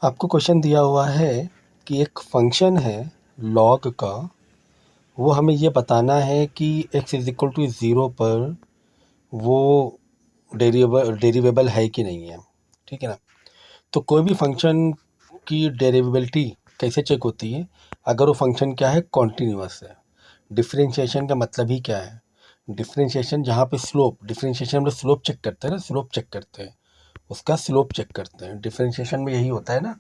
आपको क्वेश्चन दिया हुआ है कि एक फंक्शन है लॉग का, वो हमें ये बताना है कि x is equal to zero पर वो डेरिवेबल है कि नहीं है। ठीक है ना। तो कोई भी फंक्शन की डेरिवेबिलिटी कैसे चेक होती है? अगर वो फंक्शन क्या है, कॉन्टीन्यूअस है। डिफरेंशिएशन का मतलब ही क्या है? डिफरेंशिएशन जहाँ पे स्लोप, डिफरेंशिएशन में स्लोप चेक करते हैं ना, स्लोप चेक करते हैं, उसका स्लोप चेक करते हैं। डिफरेंशिएशन में यही होता है ना।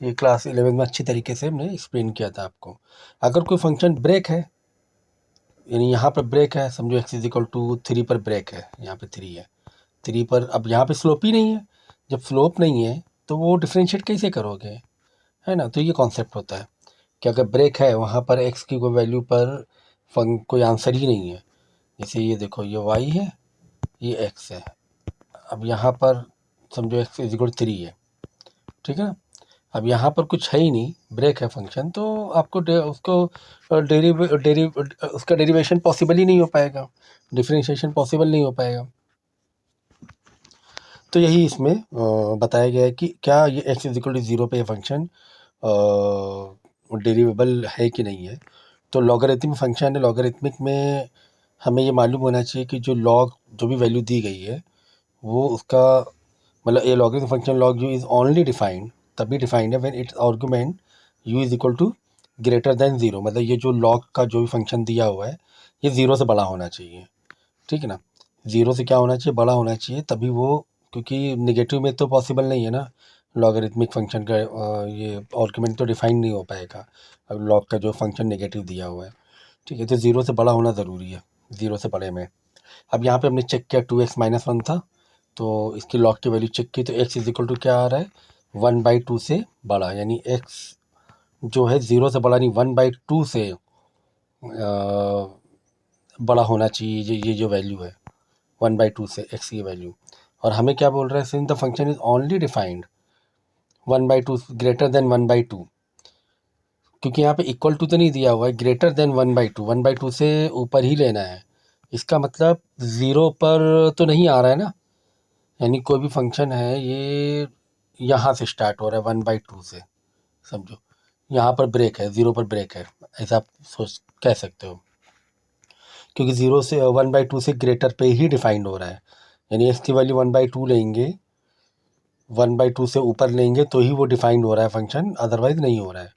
ये क्लास 11 में अच्छी तरीके से हमने एक्सप्लेन किया था आपको। अगर कोई फंक्शन ब्रेक है, यानी यहाँ पर ब्रेक है, समझो x इज इक्वल टू 3 पर ब्रेक है, यहाँ पे 3 है, 3 पर, अब यहाँ पे स्लोप ही नहीं है। जब स्लोप नहीं है तो वो डिफ्रेंशिएट कैसे करोगे, है ना। तो ये कॉन्सेप्ट होता है कि अगर ब्रेक है वहाँ पर x की कोई वैल्यू पर कोई आंसर ही नहीं है। जैसे ये देखो, ये y है, ये x है। अब यहाँ पर समझो x इज इक्वल 3 है, ठीक है ना। अब यहाँ पर कुछ है ही नहीं, ब्रेक है फंक्शन, तो आपको उसको उसका डेरिवेशन पॉसिबल ही नहीं हो पाएगा, डिफरेंशिएशन पॉसिबल नहीं हो पाएगा। तो यही इसमें बताया गया है कि क्या ये x is equal to zero पे ये फंक्शन डेरिवेबल है कि नहीं है। तो लॉगरिथमिक फंक्शन है, लॉगरिथमिक में हमें ये मालूम होना चाहिए कि जो भी वैल्यू दी गई है वो उसका मतलब ये logarithmic function log u is only defined, तभी डिफाइंड है when its argument u is equal to greater than zero. मतलब ये जो लॉग का जो भी फंक्शन दिया हुआ है ये ज़ीरो से बड़ा होना चाहिए। ठीक है ना। ज़ीरो से क्या होना चाहिए, बड़ा होना चाहिए, तभी वो, क्योंकि नेगेटिव में तो पॉसिबल नहीं है ना लॉगरिथमिक फंक्शन का ये आर्गुमेंट तो डिफाइन नहीं हो पाएगा अब लॉग का जो फंक्शन नेगेटिव दिया हुआ है। ठीक है, तो ज़ीरो से बड़ा होना ज़रूरी है, ज़ीरो से बड़े में। अब यहाँ पे हमने चेक किया 2x-1 था, तो इसकी लॉग की वैल्यू चेक की तो x इज इक्वल टू क्या आ रहा है, 1/2 से बड़ा, यानी x जो है ज़ीरो से बड़ा नहीं 1/2 से बड़ा होना चाहिए। ये जो वैल्यू है 1/2 से x की वैल्यू, और हमें क्या बोल रहा है, since the function is only defined 1/2 greater than 1/2, क्योंकि यहाँ पे इक्वल टू तो नहीं दिया हुआ है, ग्रेटर देन 1/2, 1/2 से ऊपर ही लेना है। इसका मतलब ज़ीरो पर तो नहीं आ रहा है ना, यानी कोई भी फंक्शन है ये यहाँ से स्टार्ट हो रहा है 1/2 से, समझो यहाँ पर ब्रेक है, ज़ीरो पर ब्रेक है, ऐसा आप सोच कह सकते हो, क्योंकि ज़ीरो से 1/2 से ग्रेटर पे ही डिफाइंड हो रहा है। यानी x की वैल्यू 1/2 लेंगे, 1/2 से ऊपर लेंगे तो ही वो डिफाइंड हो रहा है फंक्शन, अदरवाइज नहीं हो रहा है।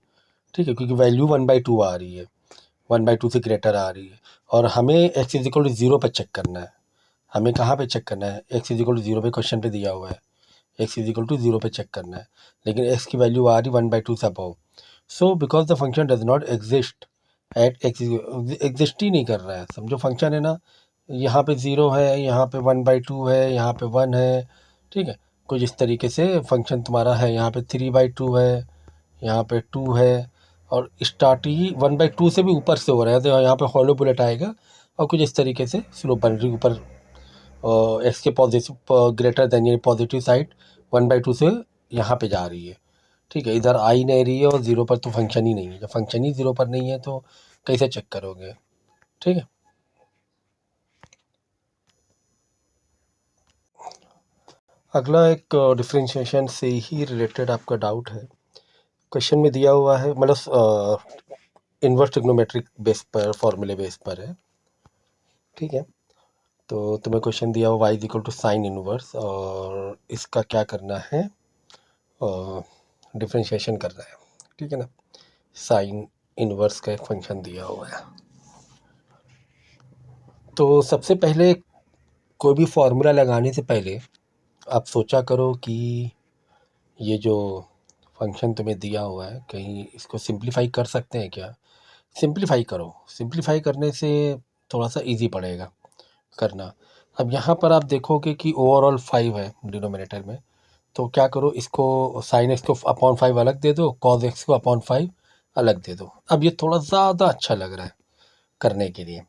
ठीक है, क्योंकि वैल्यू 1/2 आ रही है, 1/2 से ग्रेटर आ रही है, और हमें x is equal to zero पर चेक करना है। हमें कहाँ पे चेक करना है, x is equal to zero पे क्वेश्चन पे दिया हुआ है, x is equal to zero पे चेक करना है, लेकिन x की वैल्यू आ रही 1/2 से above. So because the function does not exist at x, exist ही नहीं कर रहा है। समझो फंक्शन है ना, यहाँ पे ज़ीरो है, यहाँ पे 1/2 है, यहाँ पे 1 है। ठीक है, कुछ इस तरीके से फंक्शन तुम्हारा है, यहाँ पे 3/2 है, यहाँ पे 2 है, और स्टार्ट ही 1/2 से भी ऊपर से हो रहा है, तो यहाँ पे हॉलो बुलेट आएगा, और कुछ इस तरीके से स्लोप बन रही ऊपर एक्स के पॉजिटिव ग्रेटर देन, यानी पॉजिटिव साइड 1/2 से यहाँ पे जा रही है। ठीक है, इधर आ ही नहीं रही है, और ज़ीरो पर तो फंक्शन ही नहीं है। जब फंक्शन ही ज़ीरो पर नहीं है तो कैसे चेक करोगे। ठीक है। अगला एक डिफरेंशिएशन से ही रिलेटेड आपका डाउट है, क्वेश्चन में दिया हुआ है, मतलब इन्वर्स ट्रिग्नोमेट्रिक बेस पर, फॉर्मूले बेस पर है। ठीक है, तो तुम्हें क्वेश्चन दिया हुआ y is equal to sine inverse, और इसका क्या करना है, डिफरेंशिएशन करना है। ठीक है ना। साइन इनवर्स का एक फंक्शन दिया हुआ है, तो सबसे पहले कोई भी फॉर्मूला लगाने से पहले आप सोचा करो कि ये जो फंक्शन तुम्हें दिया हुआ है, कहीं इसको सिंप्लीफाई कर सकते हैं क्या। सिंप्लीफाई करो, सिंप्लीफाई करने से थोड़ा सा इजी पड़ेगा करना। अब यहाँ पर आप देखोगे कि ओवरऑल 5 है डिनोमिनेटर में, तो क्या करो, इसको साइन एक्स को अपॉन 5 अलग दे दो, कॉज एक्स को अपॉन 5 अलग दे दो। अब ये थोड़ा ज़्यादा अच्छा लग रहा है करने के लिए,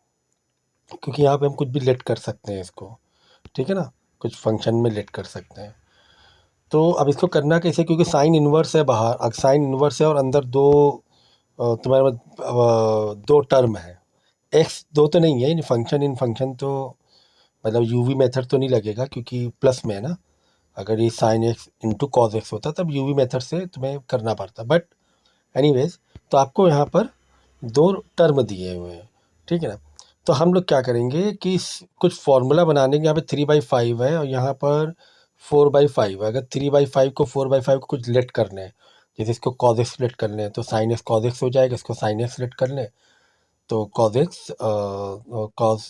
क्योंकि यहाँ पे हम कुछ भी लेट कर सकते हैं इसको। ठीक है ना, कुछ फंक्शन में लेट कर सकते हैं। तो अब इसको करना कैसे, क्योंकि साइन इन्वर्स है बाहर, अब साइन इन्वर्स है और अंदर दो तुम्हारे दो टर्म है, एक्स दो तो नहीं है, इन फंक्शन तो मतलब यूवी मेथड तो नहीं लगेगा क्योंकि प्लस में है ना। अगर ये sine x into cos x होता तब यूवी मेथड से तुम्हें करना पड़ता, बट एनीवेज तो आपको यहाँ पर दो टर्म दिए हुए हैं, ठीक है ना। तो हम लोग क्या करेंगे कि कुछ फार्मूला बनाने के, यहाँ पे 3/5 है और यहाँ पर 4/5 है। अगर 3/5 को 4/5 को कुछ लेट करने हैं, जैसे इसको कॉज एक्स लेट करने हैं तो साइन एक्स कॉज एक्स हो जाएगा, इसको साइन एक्स लेट कर लें तो cos x cos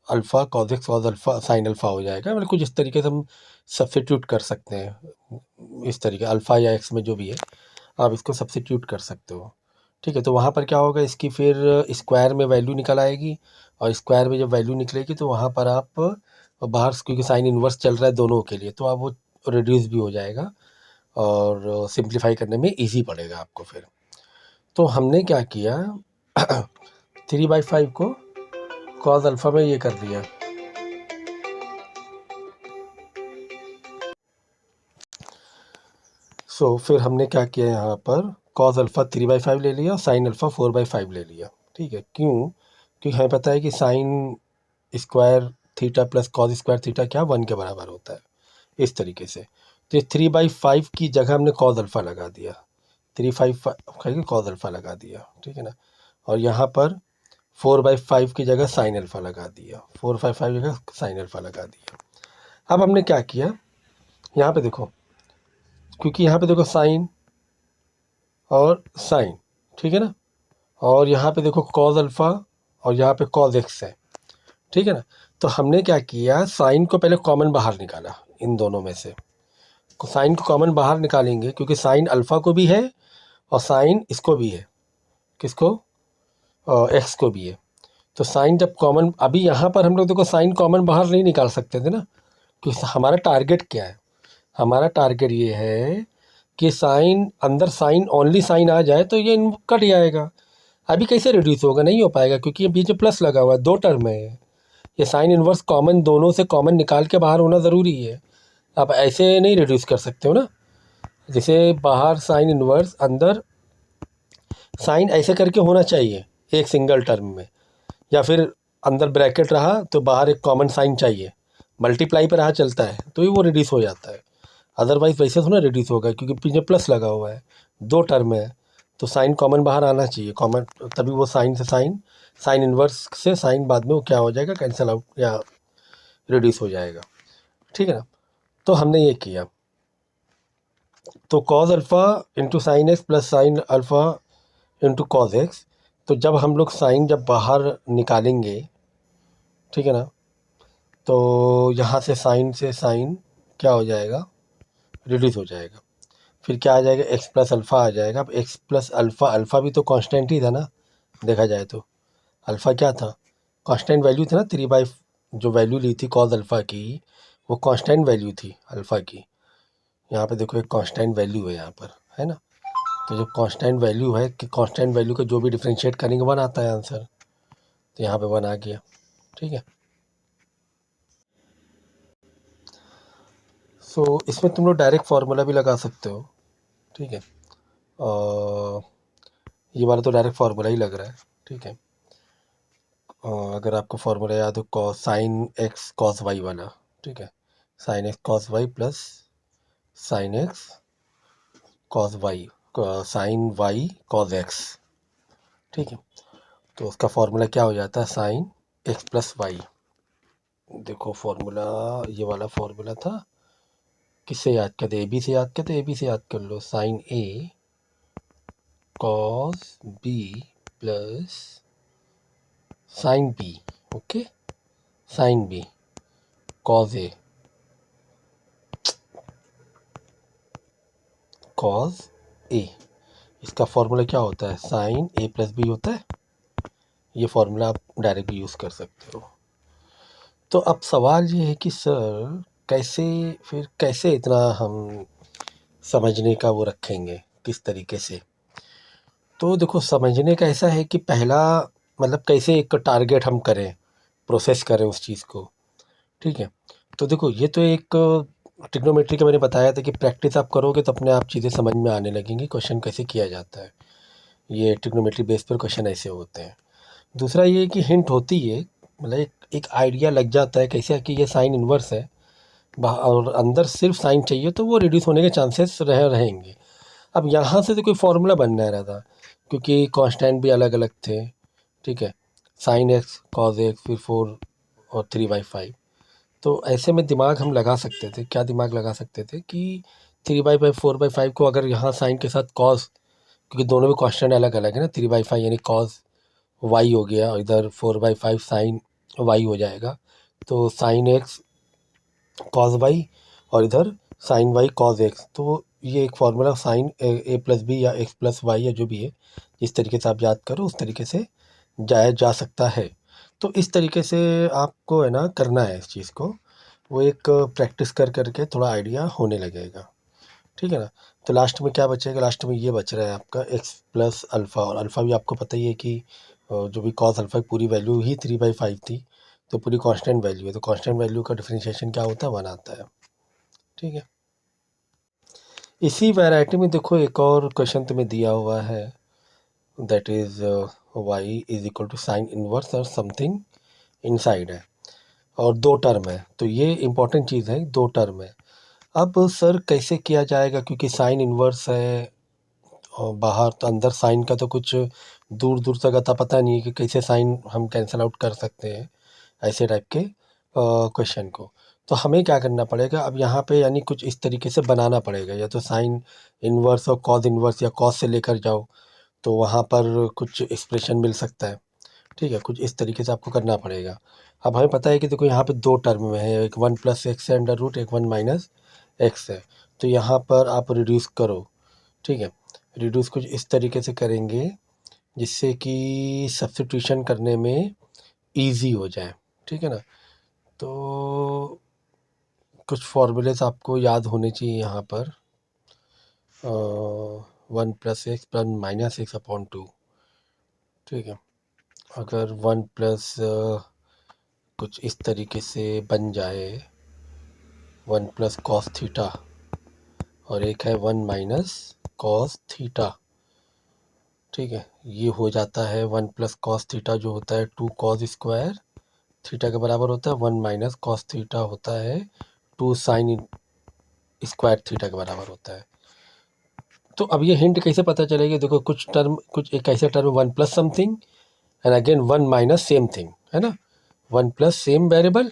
alpha cos x cos alpha sine alpha हो जाएगा। मतलब कुछ इस तरीके से हम सब्स्टिट्यूट कर सकते हैं, इस तरीके अल्फ़ा या एक्स में जो भी है आप इसको सब्स्टिट्यूट कर सकते हो, ठीक है। तो वहाँ पर क्या होगा, इसकी फिर स्क्वायर में वैल्यू निकल आएगी और स्क्वायर में जब वैल्यू निकलेगी तो वहाँ पर आप बाहर, क्योंकि साइन इन्वर्स चल रहा है दोनों के लिए, तो आप वो रिड्यूस भी हो जाएगा और सिंप्लीफाई करने में इजी पड़ेगा आपको फिर। तो हमने क्या किया 3/5 को कॉज अल्फ़ा में ये कर दिया, सो फिर हमने क्या किया यहाँ पर कॉज अल्फ़ा 3/5 ले लिया और साइन अल्फ़ा 4/5 ले लिया, ठीक है। क्यों? क्योंकि हमें पता है कि sine square theta plus cos square theta क्या 1 के बराबर होता है, इस तरीके से। तो ये 3/5 की जगह हमने कॉज अल्फ़ा लगा दिया, 3/5 कॉज अल्फ़ा लगा दिया, ठीक है ना। और यहाँ पर 4/5 की जगह साइन अल्फ़ा लगा दिया, 4/5 की जगह साइन अल्फ़ा लगा दिया। अब हमने क्या किया, यहाँ पे देखो, क्योंकि यहाँ पे देखो साइन और साइन, ठीक है ना, और यहाँ पे देखो कॉज अल्फ़ा और यहाँ पे कॉज एक्स है, ठीक है ना। तो हमने क्या किया, साइन को पहले कॉमन बाहर निकाला, इन दोनों में से साइन को कॉमन बाहर निकालेंगे क्योंकि साइन अल्फ़ा को भी है और साइन इसको भी है, किसको, एक्स को भी है। तो साइन जब कॉमन, अभी यहाँ पर हम लोग देखो साइन कॉमन बाहर नहीं निकाल सकते थे ना, क्योंकि हमारा टारगेट क्या है, हमारा टारगेट ये है कि साइन अंदर, साइन ओनली साइन आ जाए तो ये कट जाएगा। अभी कैसे रिड्यूस होगा, नहीं हो पाएगा क्योंकि ये बीच में प्लस लगा हुआ है, दो टर्म है, ये साइन इन्वर्स कॉमन, दोनों से कॉमन निकाल के बाहर होना ज़रूरी है। आप ऐसे नहीं रिड्यूस कर सकते हो ना, जैसे बाहर साइन इन्वर्स, अंदर साइन ऐसे करके होना चाहिए एक सिंगल टर्म में, या फिर अंदर ब्रैकेट रहा तो बाहर एक कॉमन साइन चाहिए, मल्टीप्लाई पर रहा चलता है तो ही वो रिड्यूस हो जाता है। अदरवाइज़ वैसे थोड़ा रिड्यूस होगा क्योंकि पीछे प्लस लगा हुआ है, दो टर्म है, तो साइन कॉमन बाहर आना चाहिए, कॉमन, तभी वो साइन से साइन, साइन इन्वर्स से साइन बाद में वो क्या हो जाएगा, कैंसिल आउट या रिड्यूस हो जाएगा, ठीक है ना। तो हमने ये किया, तो cos alpha into sine x plus sine alpha into cos x, तो जब हम लोग साइन जब बाहर निकालेंगे, ठीक है ना, तो यहाँ से साइन क्या हो जाएगा, रिड्यूस हो जाएगा। फिर क्या आ जाएगा, एक्स प्लस अल्फ़ा आ जाएगा। अब एक्स प्लस अल्फ़ा, अल्फ़ा भी तो कांस्टेंट ही था ना, देखा जाए तो अल्फ़ा क्या था, कांस्टेंट वैल्यू थी ना, 3/, जो वैल्यू ली थी कॉज अल्फ़ा की वो कांस्टेंट वैल्यू थी अल्फ़ा की। यहाँ पे देखो एक कांस्टेंट वैल्यू है यहाँ पर, है ना। तो जब कांस्टेंट वैल्यू है कि कांस्टेंट वैल्यू का जो भी डिफ्रेंशिएट करेंगे 1 आता है आंसर, तो यहाँ पे 1 आ गया, ठीक है। सो इसमें तुम लोग डायरेक्ट फार्मूला भी लगा सकते हो, ठीक है। और ये वाला तो डायरेक्ट फार्मूला ही लग रहा है, ठीक है। अगर आपको फार्मूला याद हो, cos sine x cos y वाला, ठीक है, sine x cos y plus sine x cos y, sine y cos x, ठीक है। तो उसका फार्मूला क्या हो जाता है, साइन एक्स प्लस वाई। देखो फार्मूला, ये वाला फार्मूला था, किससे याद करते, ए बी से याद करते, ए बी से याद कर लो, sine A cos B plus sine B, okay, sine B cos A cos A, इसका फार्मूला क्या होता है, साइन ए प्लस बी होता है। ये फार्मूला आप डायरेक्ट यूज़ कर सकते हो। तो अब सवाल ये है कि सर कैसे, फिर कैसे इतना हम समझने का वो रखेंगे, किस तरीके से। तो देखो समझने का ऐसा है कि पहला, मतलब कैसे एक टारगेट हम करें, प्रोसेस करें उस चीज़ को, ठीक है। तो देखो ये तो एक ट्रिग्नोमेट्री का मैंने बताया था कि प्रैक्टिस आप करोगे तो अपने आप चीज़ें समझ में आने लगेंगी, क्वेश्चन कैसे किया जाता है, ये ट्रिग्नोमेट्री बेस पर क्वेश्चन ऐसे होते हैं। दूसरा ये कि हिंट होती है, मतलब एक आइडिया लग जाता है कैसे कि ये साइन इन्वर्स है, और अंदर सिर्फ साइन चाहिए तो वो रिड्यूस होने के चांसेस रहेंगे। अब यहाँ से तो कोई फार्मूला बन नहीं रहा था क्योंकि कांस्टेंट भी अलग अलग थे, ठीक है, साइन एक्स कॉज एक्स फिर 4 और 3/5। तो ऐसे में दिमाग हम लगा सकते थे, क्या दिमाग लगा सकते थे कि 3/5 4/5 को अगर यहाँ साइन के साथ कॉस, क्योंकि दोनों में कांस्टेंट अलग अलग है ना, 3/5 यानी कॉस वाई हो गया और इधर 4/5 साइन वाई हो जाएगा, तो साइन एक्स कॉस वाई और इधर साइन वाई कॉस एक्स। तो ये एक फार्मूला साइन ए प्लस बी या एक्स प्लस वाई या जो भी है, जिस तरीके से आप याद करो उस तरीके से जाया जा सकता है। तो इस तरीके से आपको है ना करना है इस चीज़ को, वो एक प्रैक्टिस कर करके थोड़ा आइडिया होने लगेगा, ठीक है ना। तो लास्ट में क्या बचेगा, लास्ट में ये बच रहा है आपका एक्स प्लस अल्फ़ा, और अल्फ़ा भी आपको पता ही है कि जो भी कॉस अल्फ़ा की पूरी वैल्यू ही 3/5 थी, तो पूरी कांस्टेंट वैल्यू है, तो कांस्टेंट वैल्यू का डिफरेंशिएशन क्या होता है, 1 आता है, ठीक है। इसी वैरायटी में देखो एक और क्वेश्चन तुम्हें दिया हुआ है, that is y is equal to sine inverse और समथिंग इनसाइड है, और 2 टर्म है, तो ये इंपॉर्टेंट चीज़ है, 2 टर्म है। अब सर कैसे किया जाएगा, क्योंकि साइन इनवर्स है और बाहर, तो अंदर साइन का तो कुछ दूर दूर तक अता पता नहीं है कि कैसे साइन हम कैंसिल आउट कर सकते हैं ऐसे टाइप के क्वेश्चन को। तो हमें क्या करना पड़ेगा, अब यहाँ पे यानी कुछ इस तरीके से बनाना पड़ेगा, या तो साइन इनवर्स और कॉस इनवर्स या कॉस से लेकर जाओ तो वहाँ पर कुछ एक्सप्रेशन मिल सकता है, ठीक है, कुछ इस तरीके से आपको करना पड़ेगा। अब हमें पता है कि देखो यहाँ पे 2 टर्म में है, एक 1 प्लस एक्स है अंडर रूट, एक 1 माइनस एक्स है, तो यहाँ पर आप रिड्यूस करो, ठीक है, रिड्यूस कुछ इस तरीके से करेंगे जिससे कि सब्स्टिट्यूशन करने में ईजी हो जाए, ठीक है ना। तो कुछ फॉर्मूलेस आपको याद होने चाहिए यहाँ पर, 1 plus x plus minus x upon 2, ठीक है। अगर 1 प्लस कुछ इस तरीके से बन जाए, 1 प्लस कॉस थीटा, और एक है 1 माइनस कॉस थीटा, ठीक है, ये हो जाता है 1 प्लस कॉस थीटा जो होता है 2 कॉस स्क्वायर थीटा के बराबर होता है, 1 माइनस कॉस थीटा होता है 2 साइन स्क्वायर थीटा के बराबर होता है। तो अब ये हिंट कैसे पता चलेगी, देखो कुछ टर्म, कुछ एक ऐसे term 1 plus something and again 1 minus same thing, है ना, 1 plus same variable,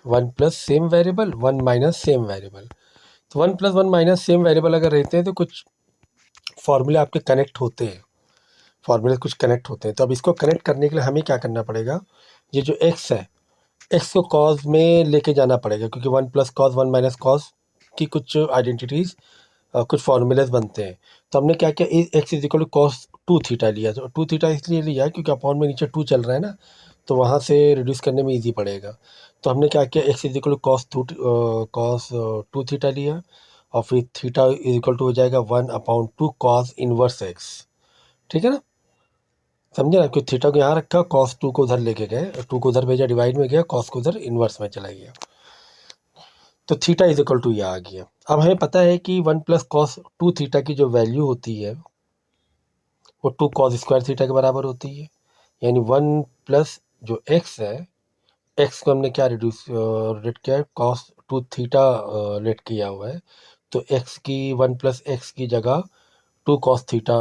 1 plus same variable, 1 minus same variable. तो 1 प्लस 1 माइनस सेम वेरिएबल अगर रहते हैं तो कुछ फॉर्मूले आपके कनेक्ट होते हैं, फॉर्मूले कुछ कनेक्ट होते हैं। तो अब इसको कनेक्ट करने के लिए हमें क्या करना पड़ेगा, ये जो एक्स है, एक्स को कॉस में लेके जाना पड़ेगा, क्योंकि 1 प्लस कॉस 1 माइनस कॉस की कुछ आइडेंटिटीज़, कुछ फॉर्मूलेज बनते हैं। तो हमने क्या किया, x is equal to cos 2 theta लिया, तो 2 थीटा इसलिए लिया क्योंकि अपॉन में नीचे 2 चल रहा है ना, तो वहाँ से रिड्यूस करने में ईजी पड़ेगा। तो हमने क्या किया, x is equal to cos 2 theta लिया, और फिर थीटा इज इक्वल टू हो जाएगा 1/2 कॉस इनवर्स एक्स, ठीक है ना, समझे ना, क्योंकि थीटा को यहाँ रखा, कॉस 2 को उधर लेके गए, 2 को उधर भेजा डिवाइड में गया, कॉस को उधर इन्वर्स में चला गया, तो थीटा इज इक्वल टू ये आ गया। अब हमें पता है कि 1 प्लस कॉस 2 थीटा की जो वैल्यू होती है वो 2 कॉस स्क्वायर थीटा के बराबर होती है, यानी 1 प्लस जो एक्स है, एक्स को हमने क्या रिड्यूस लेट किया है, कॉस 2 थीटा लेट किया हुआ है, तो एक्स की 1 प्लस एक्स की जगह 2 cos theta,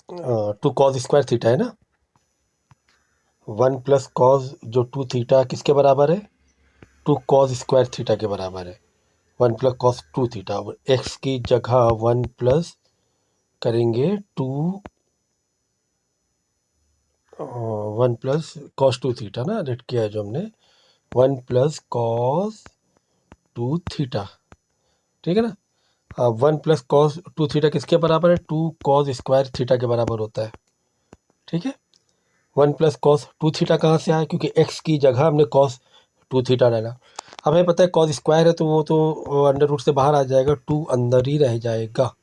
2 cos square theta है ना, 1 प्लस कॉस जो 2 थीटा किसके बराबर है, 2 कॉस स्क्वायर थीटा के बराबर है, 1 प्लस कॉस 2 थीटा, एक्स की जगह 1 प्लस करेंगे 2 1 प्लस कॉस 2 थीटा ना रेट किया है जो हमने, 1 प्लस कॉस 2 थीटा, ठीक है ना। अब 1 प्लस कॉस 2 थीटा किसके बराबर है, 2 कॉस स्क्वायर थीटा के बराबर होता है, ठीक है। 1 प्लस कॉस 2 थीटा कहाँ से आया, क्योंकि एक्स की जगह हमने कॉस 2 थीटा डाला। अब हमें पता है कॉस स्क्वायर है तो वो तो अंडर रूट से बाहर आ जाएगा, 2 अंदर ही रह जाएगा,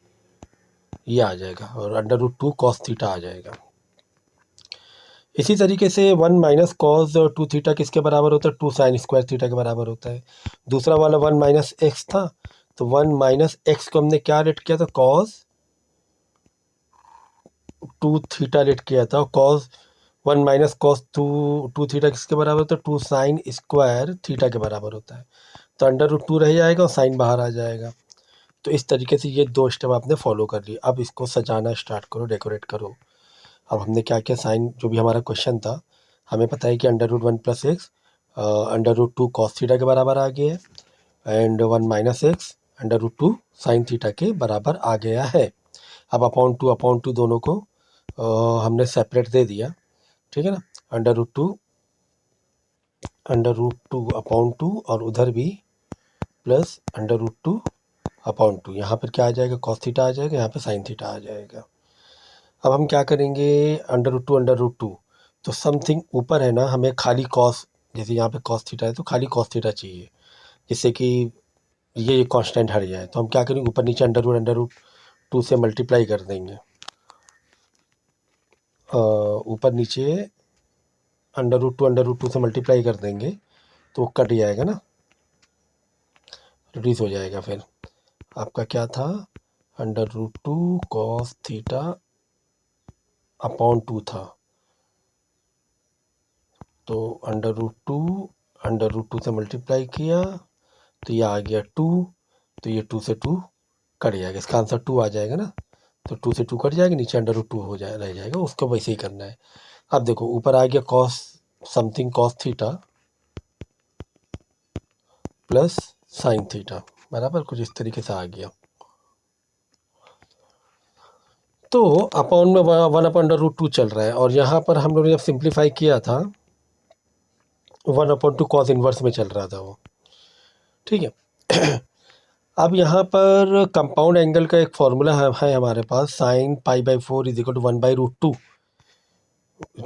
ये आ जाएगा, और अंडर रूट 2 कॉस थीटा आ जाएगा। इसी तरीके से 1 माइनस कॉस 2 थीटा किसके बराबर होता है, 2 साइन स्क्वायर थीटा के बराबर होता है। दूसरा वाला 1 माइनस एक्स था, तो 1 माइनस एक्स को हमने क्या रेट किया था, कॉस 2 थीटा रेट किया था, cos 1 minus cos two theta किसके बराबर होता है? 2 साइन स्क्वायर थीटा के बराबर होता है। तो अंडर रूट 2 रह जाएगा और साइन बाहर आ जाएगा। तो इस तरीके से ये 2 स्टेप आपने फॉलो कर लिए। अब इसको सजाना स्टार्ट करो, डेकोरेट करो। अब हमने क्या किया, साइन जो भी हमारा क्वेश्चन था, हमें पता है कि under root 1 plus x under root 2 cos theta के बराबर आ गया है, and 1 minus x under root 2 sine theta के बराबर आ गया है। अब अपॉन टू दोनों को हमने सेपरेट दे दिया, ठीक है ना। Under root two upon two और उधर भी plus under root 2 upon two. यहाँ पर क्या आ जाएगा, कॉस थीटा आ जाएगा, यहाँ पे साइन थीटा आ जाएगा। अब हम क्या करेंगे, अंडर रूट टू तो समथिंग ऊपर है ना, हमें खाली कॉस, जैसे यहाँ पे कॉस थीटा है तो खाली कॉस थीटा चाहिए, जिससे कि ये कांस्टेंट हट जाए। तो हम क्या करेंगे, ऊपर नीचे अंडर रूट 2 से मल्टीप्लाई कर देंगे। ऊपर नीचे अंडर रूट टू से मल्टीप्लाई कर देंगे तो वो कट जाएगा ना, रिड्यूस हो जाएगा। फिर आपका क्या था, under root 2 cos theta upon 2 था। तो अंडर रूट टू से मल्टीप्लाई किया तो ये आ गया 2। तो ये 2 से 2 कट जाएगा, इसका आंसर 2 आ जाएगा ना। तो 2 से 2 कट जाएगा, नीचे अंडर रूट 2 हो जाए रह जाएगा, उसको वैसे ही करना है। अब देखो ऊपर आ गया cos something cos theta plus sine theta, बराबर कुछ इस तरीके से आ गया। तो अपॉन में 1/√2 चल रहा है, और यहाँ पर हम लोगों ने जब सिंप्लीफाई किया था 1/2 कॉस इन्वर्स में चल रहा था वो, ठीक है। अब यहाँ पर कंपाउंड एंगल का एक फॉर्मूला है हमारे पास, साइन π/4 इज इक्वल टू 1/√2,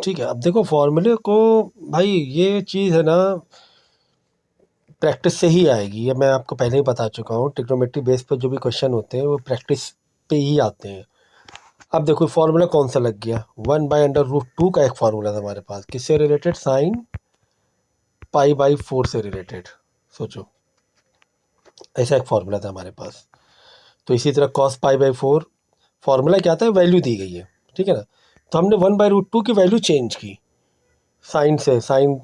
ठीक है। अब देखो फॉर्मूले को, भाई ये चीज़ है ना, प्रैक्टिस से ही आएगी। ये मैं आपको पहले ही बता चुका हूँ, ट्रिग्नोमेट्री बेस पर जो भी क्वेश्चन होते हैं वो प्रैक्टिस पे ही आते हैं। अब देखो फॉर्मूला कौन सा लग गया, 1/√2 का एक फॉर्मूला था हमारे पास, किससे रिलेटेड, साइन π/4 से रिलेटेड। सोचो ऐसा एक फॉर्मूला था हमारे पास। तो इसी तरह कॉस π/4 फॉर्मूला क्या था, वैल्यू दी गई है, ठीक है ना। तो हमने 1/√2 की वैल्यू चेंज की, साइन से, साइन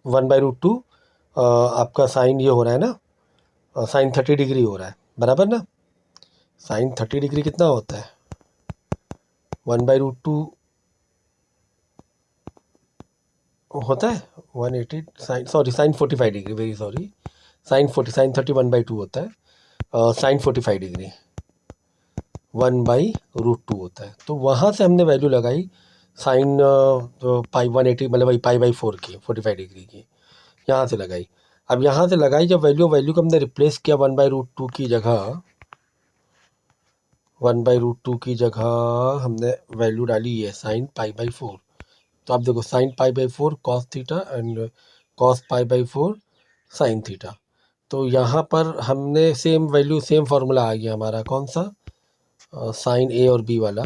1/√2 आपका साइन ये हो रहा है ना, साइन 30 डिग्री हो रहा है, बराबर ना। साइन 30 डिग्री कितना होता है, 1/√2 होता है 180, sine 45 degree, very sorry, sine 30 1/2 होता है, साइन 45 डिग्री 1/√2 होता है। तो वहाँ से हमने वैल्यू लगाई साइन पाई 180, मतलब वही π/4 की 45 डिग्री की, यहाँ से लगाई। अब यहाँ से लगाई जब वैल्यू को हमने रिप्लेस किया 1/√2 की जगह, 1/√2 की जगह हमने वैल्यू डाली है साइन π/4। तो आप देखो sine π/4 cos theta and cos π/4 sine theta. तो यहाँ पर हमने सेम वैल्यू, सेम फार्मूला आ गया हमारा, कौन सा, साइन ए और बी वाला,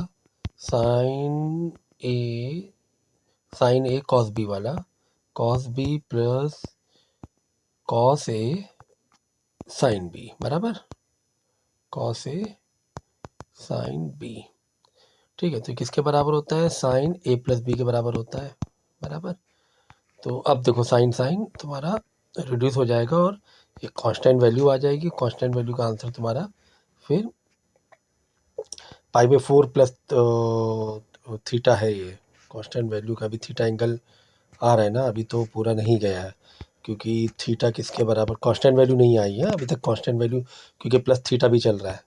साइन ए कॉस बी वाला, cos B plus cos A sine B, बराबर, कॉस ए साइन बी, ठीक है। तो किसके बराबर होता है, साइन ए प्लस बी के बराबर होता है, बराबर। तो अब देखो साइन साइन तुम्हारा रिड्यूस हो जाएगा और एक कांस्टेंट वैल्यू आ जाएगी। कांस्टेंट वैल्यू का आंसर तुम्हारा फिर π/4 प्लस थीटा है। ये कांस्टेंट वैल्यू का भी थीटा एंगल आ रहा है ना, अभी तो पूरा नहीं गया है, क्योंकि थीटा किसके बराबर, कांस्टेंट वैल्यू नहीं आई है अभी तक, कांस्टेंट वैल्यू, क्योंकि प्लस थीटा भी चल रहा है,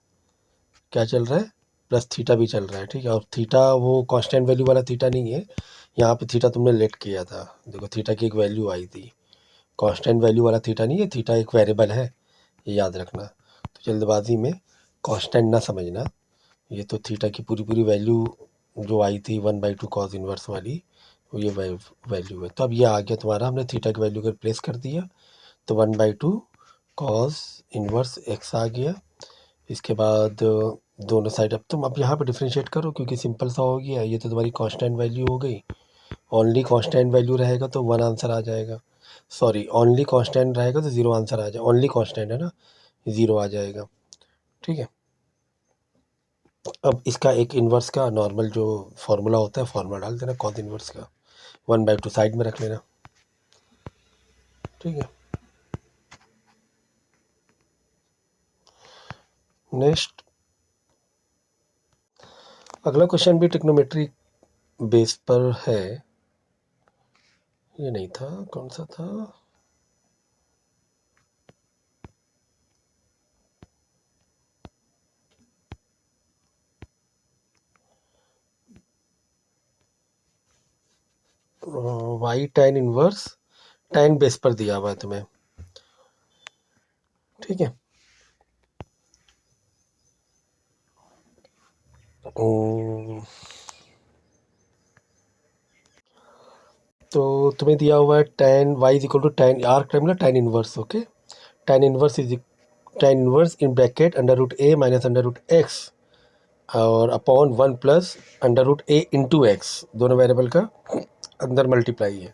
क्या चल रहा है, प्लस थीटा भी चल रहा है, ठीक है। और थीटा वो कांस्टेंट वैल्यू वाला थीटा नहीं है, यहाँ पे थीटा तुमने लेट किया था, देखो थीटा की एक वैल्यू आई थी, कांस्टेंट वैल्यू वाला थीटा नहीं है, थीटा एक वेरिएबल है, ये याद रखना। तो जल्दबाजी में कांस्टेंट ना समझना, ये तो थीटा की पूरी पूरी वैल्यू जो आई थी 1/2 कॉस इन्वर्स वाली, वो ये वैल्यू है। तो अब ये आ गया तुम्हारा, हमने थीटा की वैल्यू को रिप्लेस कर दिया, तो 1/2 कॉस इन्वर्स एक्स आ गया। इसके बाद दोनों साइड अब तुम अब यहाँ पे डिफ्रेंशिएट करो, क्योंकि सिंपल सा हो गया, ये तो तुम्हारी कांस्टेंट वैल्यू हो गई। ओनली कांस्टेंट वैल्यू रहेगा तो 1 आंसर आ जाएगा, सॉरी ओनली कांस्टेंट रहेगा तो 0 आंसर आ जाएगा, ओनली कांस्टेंट है ना, 0 आ जाएगा, ठीक है। अब इसका एक इन्वर्स का नॉर्मल जो फार्मूला होता है, फार्मूला डाल देना कॉस इन्वर्स का, 1/2 साइड में रख लेना, ठीक है। नेक्स्ट अगला क्वेश्चन भी ट्रिग्नोमेट्री बेस पर है। ये नहीं था, कौन सा था? Y tan inverse tan base पर दिया हुआ है तुम्हें, ठीक है। तो तुम्हें दिया हुआ है tan y is equal to tan arc triangular tan inverse, okay. tan inverse is tan inverse in bracket under root a minus under root x और upon 1 plus under root a into x, दोनों variable का अंदर multiply है।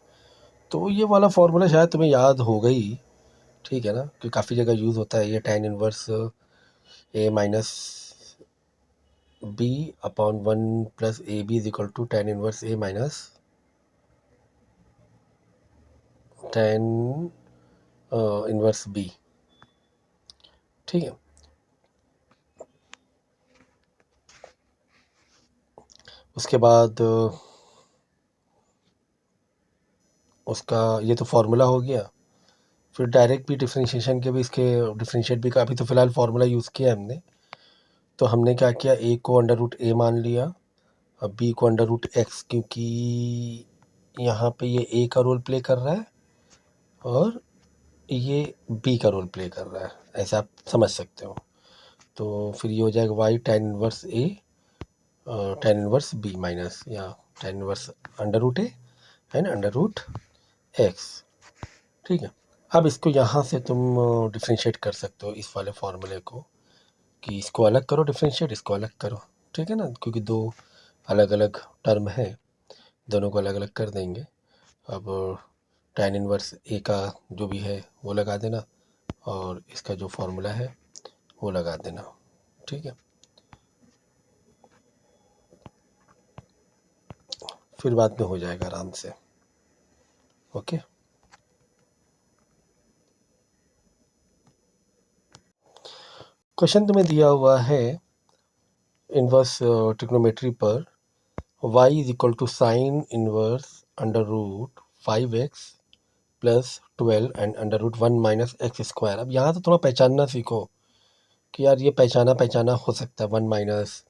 तो ये वाला formula शायद तुम्हें याद हो गई, ठीक है ना, कि काफ़ी जगह यूज़ होता है ये tan inverse a minus b upon 1 plus a b is equal to tan inverse a minus tan inverse b, ठीक है। उसके बाद उसका ये तो फार्मूला हो गया। फिर डायरेक्ट भी डिफरेंशिएशन के भी इसके डिफरेंशिएट भी का अभी तो फ़िलहाल फार्मूला यूज़ किया है हमने। तो हमने क्या किया, ए को अंडर रूट ए मान लिया, अब बी को अंडर रूट एक्स, क्योंकि यहाँ पे ये ए का रोल प्ले कर रहा है और ये बी का रोल प्ले कर रहा है, ऐसा आप समझ सकते हो। तो फिर ये हो जाएगा y tan inverse a tan inverse b minus या tan inverse under root a and under root x, ठीक है। अब इसको यहाँ से तुम डिफ्रेंशिएट कर सकते हो इस वाले फार्मूले को, कि इसको अलग करो डिफ्रेंशिएट, इसको अलग करो, ठीक है ना, क्योंकि दो अलग अलग टर्म है, दोनों को अलग अलग कर देंगे। अब tan इनवर्स ए का जो भी है वो लगा देना और इसका जो फार्मूला है वो लगा देना, ठीक है। फिर बाद में हो जाएगा आराम से, ओके। क्वेश्चन तुम्हें दिया हुआ है इनवर्स ट्रिग्नोमेट्री पर y is equal to sine inverse under root 5x plus 12 and under root 1 minus x square. अब यहाँ तो थोड़ा पहचानना सीखो कि यार ये पहचाना पहचाना हो सकता है, 1 माइनस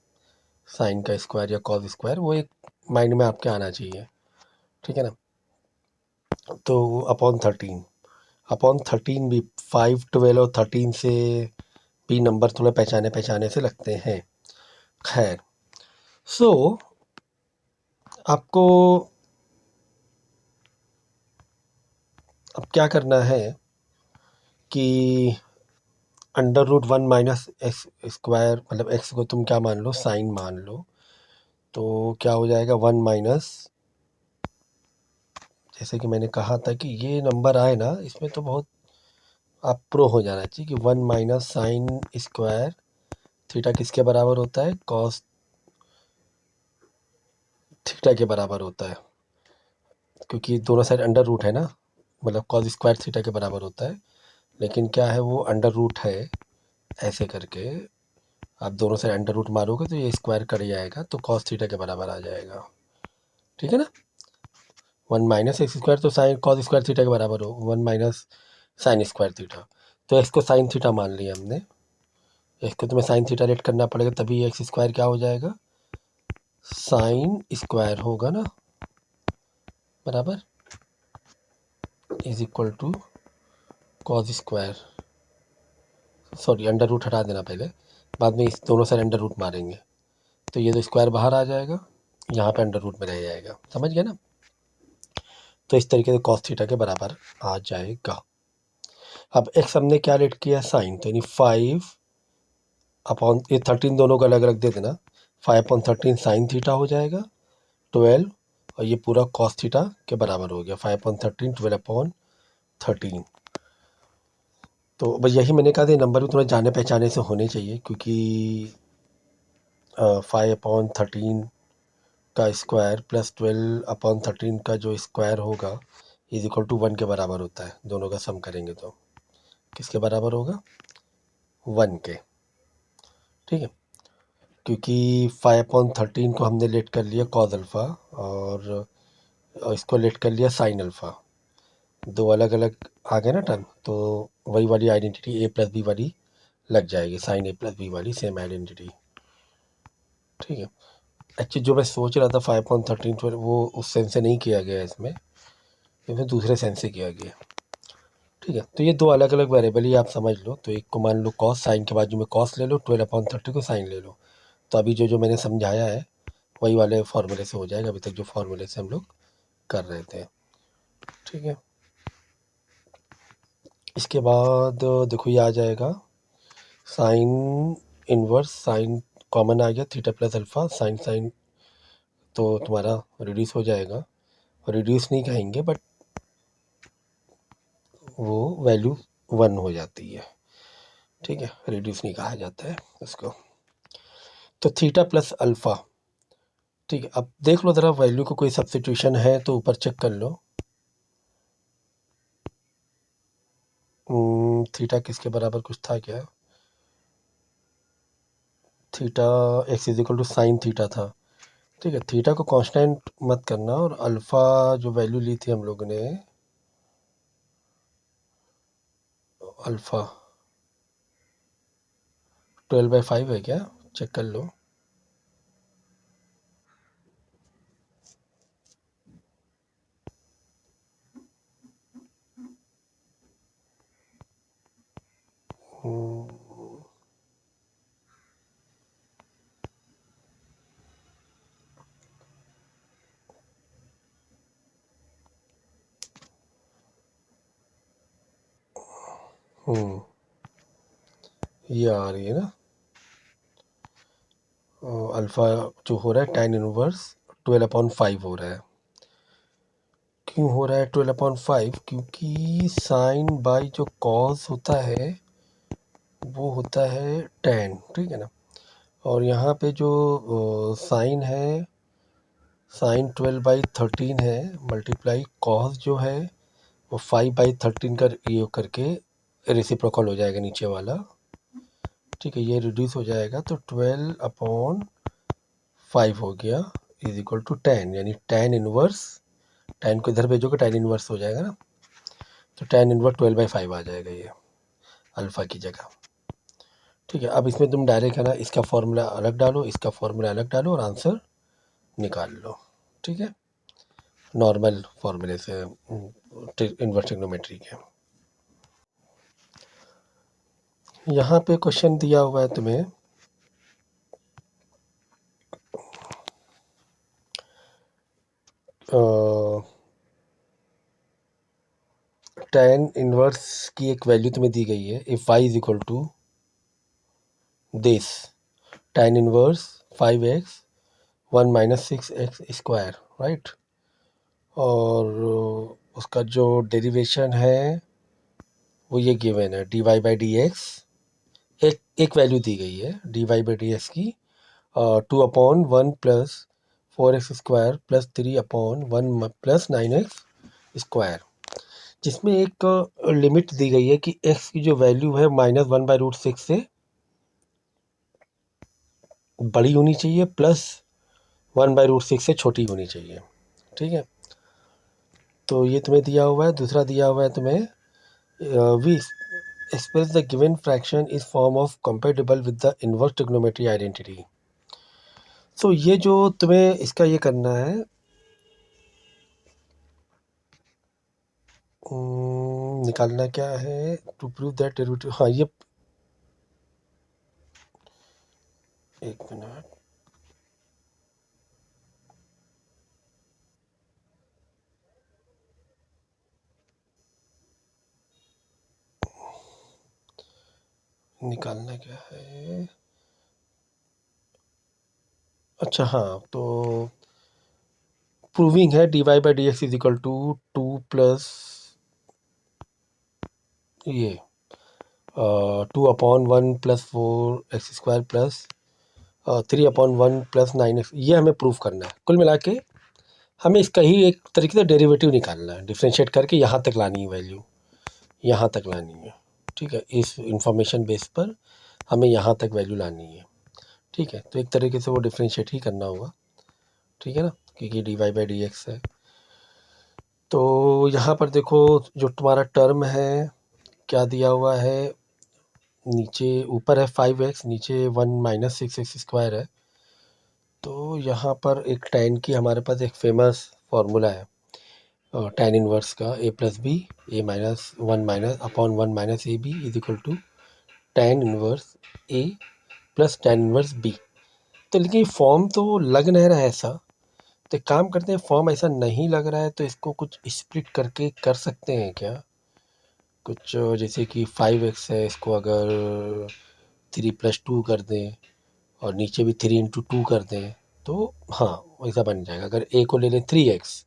साइन का स्क्वायर या कॉस स्क्वायर, वो एक माइंड में आपके आना चाहिए, ठीक है ना। तो अपॉन 13 भी 5, 12 और 13 से भी नंबर थोड़ा पहचाने पहचाने से लगते हैं। खैर, सो आपको अब क्या करना है कि under root 1 minus x square, मतलब एक्स को तुम क्या मान लो, साइन मान लो, तो क्या हो जाएगा 1 माइनस, जैसे कि मैंने कहा था कि ये नंबर आए ना इसमें तो बहुत आप प्रो हो जाना चाहिए कि 1 माइनस साइन स्क्वायर थीटा किसके बराबर होता है, कॉस थीटा के बराबर होता है, क्योंकि दोनों साइड अंडर रूट है ना, मतलब कॉस स्क्वायर थीटा के बराबर होता है। लेकिन क्या है, वो अंडर रूट है, ऐसे करके आप दोनों साइड अंडर रूट मारोगे तो ये स्क्वायर कट जाएगा, तो कॉस थीटा के बराबर आ जाएगा, ठीक है ना। 1 माइनस एक्स स्क्वायर तो साइन कॉस स्क्वायर थीटा के बराबर हो, 1 माइनस साइन स्क्वायर थीटा, तो एक्स को साइन थीटा मान लिया हमने, एक्स को तुम्हें साइन थीटा रेट करना पड़ेगा, तभी एक्स स्क्वायर क्या हो जाएगा, साइन स्क्वायर होगा ना, बराबर is equal to cos square, sorry under root हटा देना पहले, बाद में इस दोनों साइड अंडर रूट मारेंगे तो ये तो स्क्वायर बाहर आ जाएगा, यहाँ पे अंडर रूट में रह जाएगा, समझ गया ना। तो इस तरीके से कॉस थीटा के बराबर आ जाएगा। अब एक्स हमने क्या रेट किया, साइन, तो यानी 5 अपॉन ये 13 दोनों को अलग अलग दे देना, 5/13 साइन थीटा हो जाएगा, 12 और ये पूरा कॉस थीटा के बराबर हो गया, 5/13 12/13। तो बस यही मैंने कहा था, नंबर भी थोड़ा जाने पहचाने से होने चाहिए, क्योंकि 5/13 का स्क्वायर प्लस 12/13 का जो स्क्वायर होगा इज इक्वल टू 1 के बराबर होता है। दोनों का सम करेंगे तो किसके बराबर होगा? 1 के। ठीक है, क्योंकि 5/13 को हमने लेट कर लिया कॉज अल्फ़ा और इसको लेट कर लिया साइन अल्फ़ा। दो अलग अलग आ गए ना टर्म, तो वही वाली आइडेंटिटी ए प्लस बी वाली लग जाएगी, साइन ए प्लस बी वाली सेम आइडेंटिटी। ठीक है, एक्चुअली जो मैं सोच रहा था 5/13 वो उस सेंस से नहीं किया गया इसमें दूसरे सेंस से किया गया। ठीक है, तो ये दो अलग अलग वेरिएबल ही आप समझ लो। तो एक को मान लो कॉस, साइन के बाजू में कॉस ले लो, 12/30 को साइन ले लो। तो अभी जो जो मैंने समझाया है वही वाले फार्मूले से हो जाएगा, अभी तक जो फार्मूले से हम लोग कर रहे थे। ठीक है, इसके बाद देखो ये आ जाएगा साइन इनवर्स, साइन कॉमन आ गया, theta plus alpha, sine sine तो तुम्हारा रिड्यूस हो जाएगा। रिड्यूस नहीं कहेंगे बट वो वैल्यू 1 हो जाती है। ठीक है, रिड्यूस नहीं कहा जाता है उसको। तो थीटा प्लस अल्फ़ा। ठीक है, अब देख लो ज़रा वैल्यू को कोई सब्स्टिट्यूशन है तो ऊपर चेक कर लो। थीटा किसके बराबर कुछ था क्या? Theta x is equal to sine theta था। ठीक है, थीटा को कांस्टेंट मत करना, और अल्फ़ा जो वैल्यू ली थी हम लोगों ने, अल्फ़ा 12/5 है क्या? चेक कर लो। ये आ रही है ना, अल्फ़ा जो हो रहा है tan इनवर्स 12/5 हो रहा है। क्यों हो रहा है 12/5? क्योंकि साइन बाई जो कॉस होता है वो होता है tan। ठीक है ना, और यहाँ पे जो साइन है, साइन 12/13 है, मल्टीप्लाई कॉस जो है वो 5/13 का ये करके रेसिप्रोकल हो जाएगा नीचे वाला। ठीक है, ये रिड्यूस हो जाएगा तो 12/5 हो गया इज इक्वल टू 10, यानी tan इनवर्स, tan को इधर भेजोगे tan इनवर्स हो जाएगा ना, तो tan इनवर्स 12/5 आ जाएगा ये अल्फ़ा की जगह। ठीक है, अब इसमें तुम डायरेक्ट है ना इसका फॉर्मूला अलग डालो, इसका फॉर्मूला अलग डालो और आंसर निकाल लो। ठीक है, नॉर्मल फॉर्मूले से इन्वर्स ट्रिग्नोमेट्री के। यहाँ पे क्वेश्चन दिया हुआ है तुम्हें, tan इनवर्स की एक वैल्यू तुम्हें दी गई है, if y is equal to this tan inverse 5x 1 minus 6x square, right. और उसका जो डेरिवेशन है वो ये गिवन है dy/dx। एक वैल्यू दी गई है dy/dx की 2/1 plus 4x square plus 3/1 plus 9x square, जिसमें एक लिमिट दी गई है कि x की जो वैल्यू है -1/√6 से बड़ी होनी चाहिए प्लस 1/√6 से छोटी होनी चाहिए। ठीक है, तो ये तुम्हें दिया हुआ है। दूसरा दिया हुआ है तुम्हें we express the given fraction is form of compatible with the inverse trigonometry identity. तो ये जो तुम्हें इसका ये करना है, निकालना क्या है टू प्रूव दैट डेरिवेटिव। हाँ, ये एक मिनट, निकालना क्या है? अच्छा हाँ, तो प्रूविंग है dy/dx is equal to 2 plus ये 2/1 plus 4x square plus 3/1 plus 9x, ये हमें प्रूफ करना है। कुल मिला के हमें इसका ही एक तरीके से डेरिवेटिव निकालना है, डिफ्रेंशिएट करके यहाँ तक लानी है वैल्यू, यहाँ तक लानी है। ठीक है, इस इंफॉर्मेशन बेस पर हमें यहाँ तक वैल्यू लानी है। ठीक है, तो एक तरीके से वो डिफ्रेंशिएट ही करना होगा। ठीक है ना, क्योंकि dy/dx है। तो यहाँ पर देखो जो तुम्हारा टर्म है क्या दिया हुआ है, नीचे ऊपर है 5x, नीचे 1 माइनस 6x² है। तो यहाँ पर एक tan की हमारे पास एक फेमस फार्मूला है tan इनवर्स का, a+b (1 - 1 - ab) = tan inverse a plus tan inverse b। तो लेकिन फॉर्म तो लग नहीं रहा है ऐसा, तो एक काम करते हैं, फॉर्म ऐसा नहीं लग रहा है तो इसको कुछ स्प्लिट करके कर सकते हैं क्या कुछ, जैसे कि 5x है, इसको अगर 3+2 कर दें और नीचे भी 3 × 2 कर दें तो हाँ वैसा बन जाएगा। अगर a को ले लें 3x,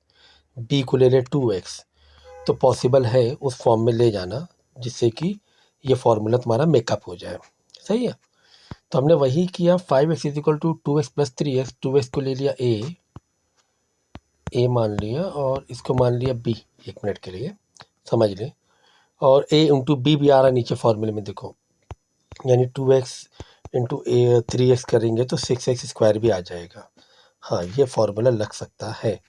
b को ले लें 2x, तो पॉसिबल है उस फॉर्म में ले जाना जिससे कि ये फार्मूला तुम्हारा मेकअप हो जाए। सही है, तो हमने वही किया। 5x = 2x + 3x, 2x को ले लिया a मान लिया और इसको मान लिया b, एक मिनट के लिए समझ लें, और a × b भी आ रहा नीचे फार्मूले में देखो, यानी 2x × 3x करेंगे तो 6x² भी आ जाएगा। हाँ ये फार्मूला लग सकता है।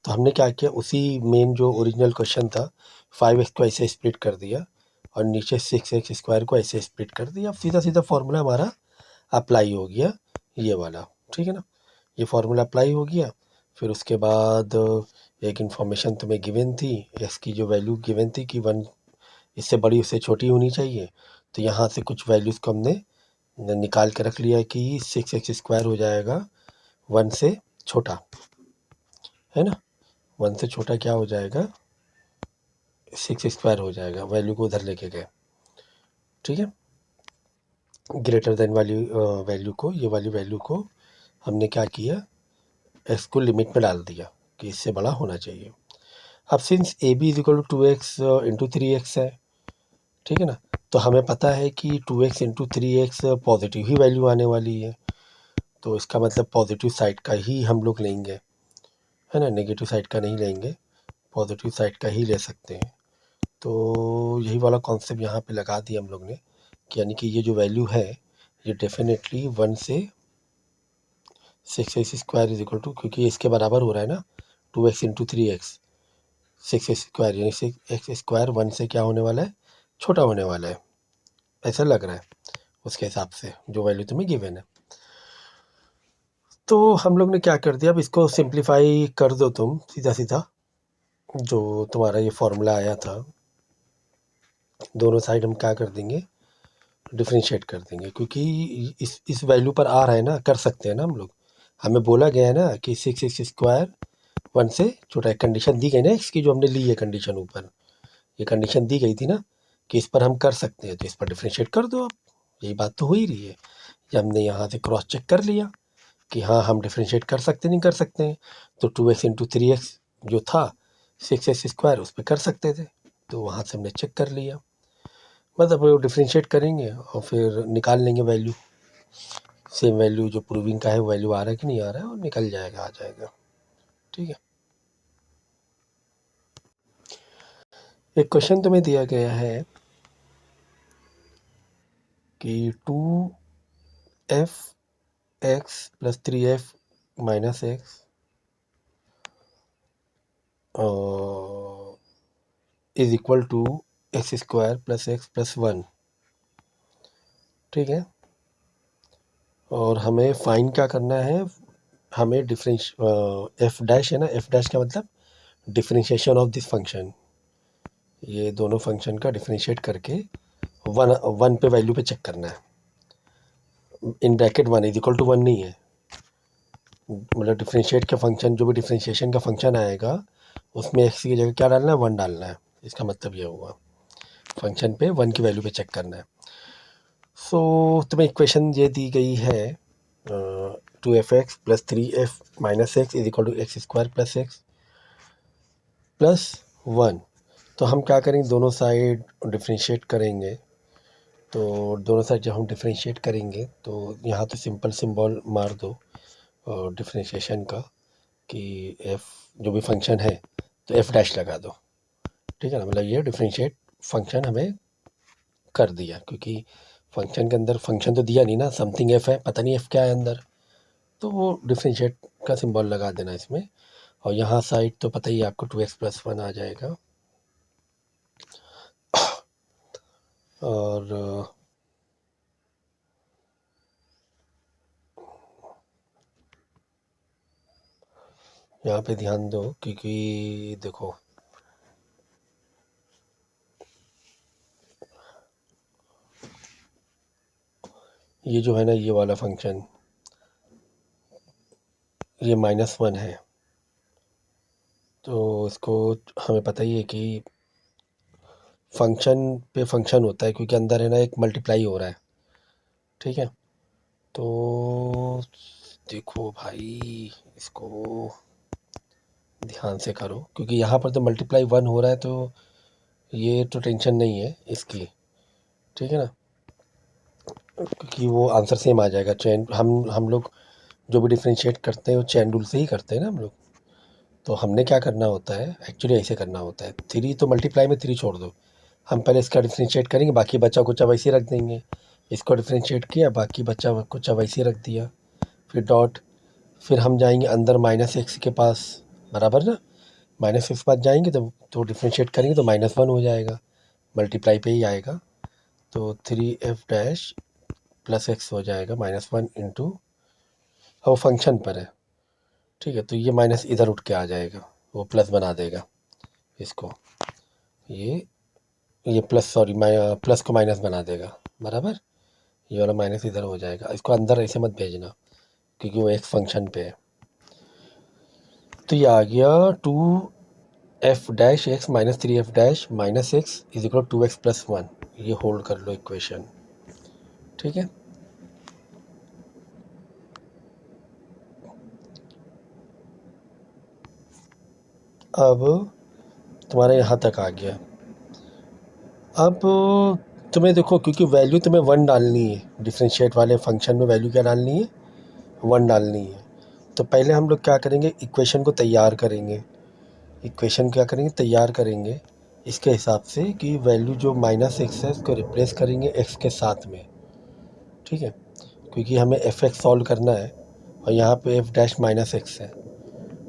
तो हमने क्या किया, उसी मेन जो ओरिजिनल क्वेश्चन था 5x को ऐसे स्प्लिट कर दिया और नीचे 6x² को ऐसे स्प्लिट कर दिया, सीधा सीधा फार्मूला हमारा अप्लाई हो गया ये वाला। ठीक है ना, ये फार्मूला अप्लाई हो गया। फिर उसके बाद एक इन्फॉर्मेशन तुम्हें गिवन थी, x की जो वैल्यू गिवन थी कि 1 इससे बड़ी उससे छोटी होनी चाहिए, तो यहाँ से कुछ वैल्यूज़ को हमने निकाल के रख लिया कि 6x² हो जाएगा 1 से छोटा, है ना, 1 से छोटा क्या हो जाएगा 6x² हो जाएगा, वैल्यू को उधर लेके गए। ठीक है, ग्रेटर देन वाली वैल्यू को, ये वाली वैल्यू को हमने क्या किया, x को लिमिट में डाल दिया कि इससे बड़ा होना चाहिए। अब सिंस ab = 2x × 3x है, ठीक है ना, तो हमें पता है कि 2x × 3x पॉजिटिव ही वैल्यू आने वाली है, तो इसका मतलब पॉजिटिव साइड का ही हम लोग लेंगे, है ना, नेगेटिव साइड का नहीं लेंगे, पॉजिटिव साइड का ही ले सकते हैं। तो यही वाला कॉन्सेप्ट यहाँ पे लगा दिया हम लोग ने कि यानी कि ये जो वैल्यू है ये डेफिनेटली 1 से 6x² = क्योंकि इसके बराबर हो रहा है ना 2x × 3x, 6x² यानी 6x² 1 से क्या होने वाला है, छोटा होने वाला है, ऐसा लग रहा है उसके हिसाब से जो वैल्यू तुम्हें गिवन है। तो हम लोग ने क्या कर दिया, अब इसको सिंप्लीफाई कर दो तुम सीधा सीधा, जो तुम्हारा ये फॉर्मूला आया था दोनों साइड हम क्या कर देंगे, डिफ्रेंशिएट कर देंगे, क्योंकि इस वैल्यू पर आ रहा है ना, कर सकते हैं ना हम लोग। हमें बोला गया है ना कि 6x² 1 से छोटा, एक कंडीशन दी गई ना x की, जो हमने ली है कंडीशन ऊपर, ये कंडीशन दी गई थी ना कि इस पर हम कर सकते हैं, तो इस पर डिफ्रेंशिएट कर दो। अब यही बात तो हो ही रही है, ये हमने यहाँ से क्रॉस चेक कर लिया कि हाँ हम डिफ्रेंशिएट कर सकते नहीं कर सकते हैं, तो 2x × 3x जो था 6x² उस पर कर सकते थे, तो वहाँ से हमने चेक कर लिया। मतलब वो डिफ्रेंशिएट करेंगे और फिर निकाल लेंगे वैल्यू, सेम वैल्यू जो प्रूविंग का है वैल्यू आ रहा है कि नहीं आ रहा है, और निकल जाएगा, आ जाएगा। ठीक है, एक क्वेश्चन तुम्हें दिया गया है कि 2f x + 3f - x = x² + x + 1। ठीक है, और हमें फाइन क्या करना है, हमें f डैश है ना, f डैश का मतलब डिफरेंशिएशन ऑफ दिस फंक्शन, ये दोनों फंक्शन का डिफरेंशिएट करके 1 पे वैल्यू पे चेक करना है। इन ब्रैकेट 1 = 1 नहीं है, मतलब डिफरेंशिएट का फंक्शन, जो भी डिफरेंशिएशन का फंक्शन आएगा उसमें x की जगह क्या डालना है, 1 डालना है। इसका मतलब ये हुआ फंक्शन पे 1 की वैल्यू पे चेक करना है। सो तुम्हें इक्वेशन ये दी गई है 2f(x + 3f - x = x² + x + 1। तो हम क्या करेंगे, दोनों साइड डिफरेंशिएट करेंगे, तो दोनों साइड जब हम डिफ्रेंशिएट करेंगे तो यहाँ तो सिंपल सिंबल मार दो डिफ्रेंशिएशन का कि एफ जो भी फंक्शन है तो एफ डैश लगा दो, ठीक है ना। मतलब ये डिफ्रेंशिएट फंक्शन हमें कर दिया, क्योंकि फंक्शन के अंदर फंक्शन तो दिया नहीं ना, समथिंग एफ है, पता नहीं एफ क्या है अंदर, तो वो डिफ्रेंशिएट का सिंबल लगा देना इसमें। और यहाँ साइड तो पता ही है आपको 2x+1 आ जाएगा। और यहाँ पे ध्यान दो, क्योंकि देखो ये जो है ना, ये वाला फंक्शन ये -1 है, तो इसको हमें पता ही है कि फंक्शन पे फंक्शन होता है, क्योंकि अंदर है ना एक मल्टीप्लाई हो रहा है, ठीक है। तो देखो भाई, इसको ध्यान से करो, क्योंकि यहाँ पर तो मल्टीप्लाई 1 हो रहा है, तो ये तो टेंशन नहीं है इसकी, ठीक है ना, क्योंकि वो आंसर सेम आ जाएगा। चेन हम लोग जो भी डिफ्रेंशिएट करते हैं वो चेन रूल से ही करते हैं ना हम लोग। तो हमने क्या करना होता है, एक्चुअली ऐसे करना होता है, 3 तो मल्टीप्लाई में 3 छोड़ दो, हम पहले इसका डिफ्रेंशिएट करेंगे, बाकी बचा कुचा वैसे ही रख देंगे। इसको डिफ्रेंशिएट किया, बाकी बचा कुचा वैसे ही रख दिया, फिर डॉट, फिर हम जाएंगे अंदर -x के पास, बराबर ना, -x के पास जाएंगे तो डिफ्रेंशिएट करेंगे तो -1 हो जाएगा, मल्टीप्लाई पे ही आएगा। तो 3f डैश+x हो जाएगा -1 इंटू, वो फंक्शन पर है, ठीक है, तो ये माइनस इधर उठ के आ जाएगा, वो प्लस बना देगा इसको, ये प्लस, सॉरी प्लस को माइनस बना देगा, बराबर। ये वाला माइनस इधर हो जाएगा, इसको अंदर ऐसे मत भेजना, क्योंकि वो एक फंक्शन पे है। तो ये आ गया 2f dash x -3f dash -x is equal 2x+1, ये होल्ड कर लो इक्वेशन, ठीक है। अब तुम्हारे यहाँ तक आ गया। अब तुम्हें देखो, क्योंकि वैल्यू तुम्हें 1 डालनी है, डिफ्रेंशिएट वाले फंक्शन में वैल्यू क्या डालनी है, 1 डालनी है। तो पहले हम लोग क्या करेंगे, इक्वेशन को तैयार करेंगे, इक्वेशन क्या करेंगे, तैयार करेंगे इसके हिसाब से कि वैल्यू जो -x है उसको रिप्लेस करेंगे x के साथ में, ठीक है, क्योंकि हमें f(x) सॉल्व करना है और यहाँ पे f डैश -x है,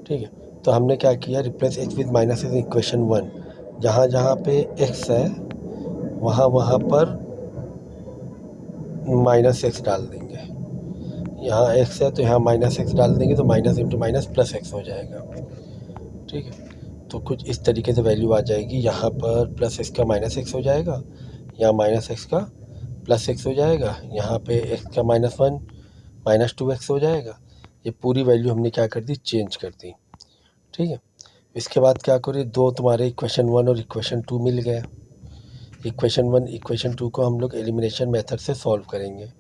ठीक है। तो हमने क्या किया, replace x with -x equation 1, जहाँ जहाँ पे x है वहाँ वहाँ पर -x डाल देंगे, यहाँ x है तो यहाँ -x डाल देंगे, तो minus into minus plus x हो जाएगा, ठीक है। तो कुछ इस तरीके से वैल्यू आ जाएगी, यहाँ पर +x का -x हो जाएगा, यहाँ -x का +x हो जाएगा, यहाँ पे x का -1 -2x हो जाएगा। ये पूरी वैल्यू हमने क्या कर दी, चेंज कर दी, ठीक है। इसके बाद क्या करें, दो तुम्हारे इक्वेशन 1 और इक्वेशन 2 मिल गए। इक्वेशन 1 इक्वेशन 2 को हम लोग एलिमिनेशन मेथड से सॉल्व करेंगे।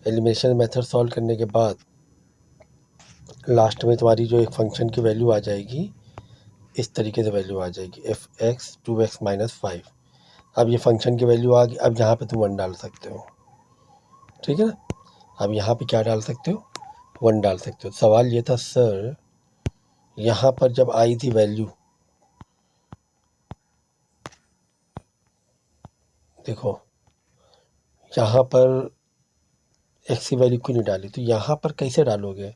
एलिमिनेशन मेथड सॉल्व करने के बाद लास्ट में तुम्हारी जो एक फंक्शन की वैल्यू आ जाएगी, इस तरीके से वैल्यू आ जाएगी, f(x) 2x - 5। अब ये फंक्शन की वैल्यू आ गई, अब यहाँ पे तुम 1 डाल सकते हो, ठीक है ना। अब यहाँ पे क्या डाल सकते हो, 1 डाल सकते हो। सवाल ये था, सर यहाँ पर जब आई थी वैल्यू, देखो यहाँ पर x की वैल्यू क्यों नहीं डाली, तो यहाँ पर कैसे डालोगे,